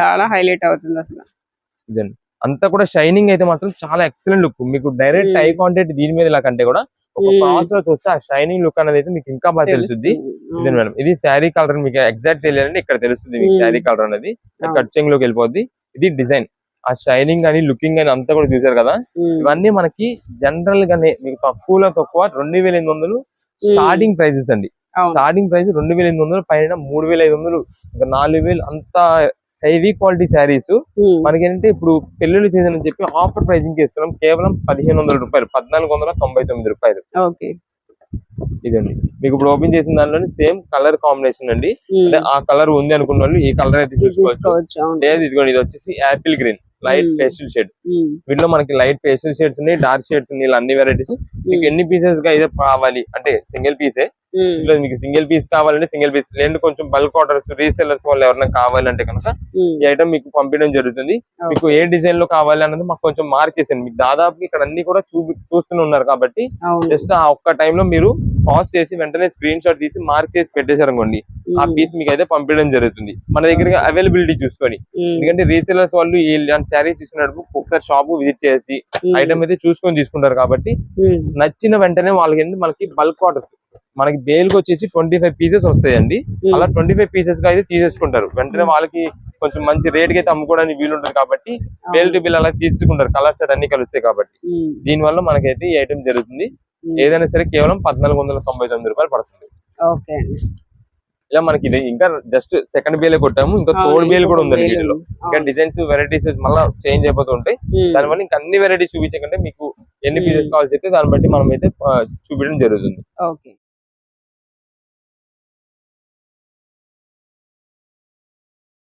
చాలా హైలైట్ అవుతుంది అసలు. ఇదండి, అంతా కూడా షైనింగ్ అయితే మాత్రం చాలా ఎక్సలెంట్ లుక్. మీకు డైరెక్ట్ ఐ కాంటాక్ట్ దీని మీద ఇలా కంటే కూడా ఒక క్రాస్ లో చూస్తే ఆ షైనింగ్ లుక్ అనేది అయితే మీకు ఇంకా బాగా తెలుస్తుంది. ఇదే మేడం, ఇది శారీ కలర్ మీకు ఎగ్జాక్ట్ తెలియాలంటే ఇక్కడ తెలుస్తుంది మీకు శారీ కలర్ అనేది. కట్ చెంగ్ లోకి వెళ్ళిపోద్ది. ఇది డిజైన్, ఆ షైనింగ్ అని లుకింగ్ అని అంతా కూడా చూసారు కదా. ఇవన్నీ మనకి జనరల్ గానే మీకు తక్కువలో తక్కువ 2800 స్టార్టింగ్ ప్రైసెస్ అండి. స్టార్టింగ్ ప్రైస్ 2800 పైన 3500, 4000 అంత హెవీ క్వాలిటీ శారీస్. మనకి ఏంటంటే ఇప్పుడు పెళ్లిళ్ళ సీజన్ అని చెప్పి ఆఫర్ ప్రైసింగ్ కి ఇస్తున్నాం. కేవలం 1500 రూపాయలు, 1499 రూపాయలు. ఇదండి, మీకు ఇప్పుడు ఓపెన్ చేసిన దానిలోనే సేమ్ కలర్ కాంబినేషన్ అండి. అంటే ఆ కలర్ ఉంది అనుకున్న వాళ్ళు ఈ కలర్ అయితే చూసుకోవచ్చు. లేదు ఇదిగోండి, ఇది వచ్చేసి Apple green light pastel shade. వీటిలో మనకి లైట్ పేస్టల్ షేడ్స్ ఉన్నాయి, డార్క్ షేడ్స్ ఉన్నాయి. ఇలా అన్ని వెరైటీస్ మీకు ఎన్ని పీసెస్ గా అయితే కావాలి అంటే సింగిల్ పీసే. ఇందులో మీకు సింగిల్ పీస్ కావాలంటే సింగిల్ పీస్, లేదు కొంచెం బల్క్ ఆర్డర్స్ రీసెల్లర్స్ వాళ్ళు ఎవరైనా కావాలంటే కనుక ఈ ఐటమ్ మీకు పంపించడం జరుగుతుంది. మీకు ఏ డిజైన్ లో కావాలి అన్నది మాకు కొంచెం మార్క్ చేసేయండి. మీకు దాదాపు ఇక్కడ అన్ని కూడా చూస్తూనే ఉన్నారు కాబట్టి జస్ట్ ఆ ఒక్క టైంలో మీరు పాజ్ చేసి వెంటనే స్క్రీన్ షాట్ తీసి మార్క్ చేసి పెట్టేశారు అనుకోండి, ఆ పీస్ మీకు అయితే పంపించడం జరుగుతుంది. మన దగ్గర అవైలబిలిటీ చూసుకొని, ఎందుకంటే రీసెల్లర్స్ వాళ్ళు ఇలాంటి శారీస్ తీసుకున్నప్పుడు ఒకసారి షాప్ విజిట్ చేసి ఐటమ్ అయితే చూసుకొని తీసుకుంటారు కాబట్టి నచ్చిన వెంటనే వాళ్ళకి మనకి బల్క్ ఆర్డర్స్ మనకి బేల్కి వచ్చేసి 25 పీసెస్ వస్తాయండి. అలా 25 పీసెస్ గా అయితే తీసేసుకుంటారు. వెంటనే వాళ్ళకి కొంచెం మంచి రేట్ కి అయితే అమ్ముకోవడానికి వీలుంటుంది కాబట్టి బేల్ టు బిల్ అలా తీసుకుంటారు, కలర్ సెట్ అన్ని కలుస్తాయి కాబట్టి. దీని వల్ల మనకైతే ఈ ఐటమ్ జరుగుతుంది. ఏదైనా సరే కేవలం 1499 రూపాయలు పడుతుంది. ఓకే అండి. ఇలా మనకి ఇది ఇంకా జస్ట్ సెకండ్ బేలే కొట్టాము, ఇంకా థర్డ్ బేల్ కూడా ఉందండి వీటిలో. ఇంకా అవును. డిజైన్స్ వెరైటీస్ మళ్ళీ చేంజ్ అయిపోతూ ఉంటాయి. ఉమ్. దానివల్ల ఇంకా అన్ని వెరైటీస్ చూపించకంటే మీకు ఎన్ని పీసెస్ కావాల్సి అయితే దాన్ని బట్టి మనం అయితే చూపించడం జరుగుతుంది. ఓకే.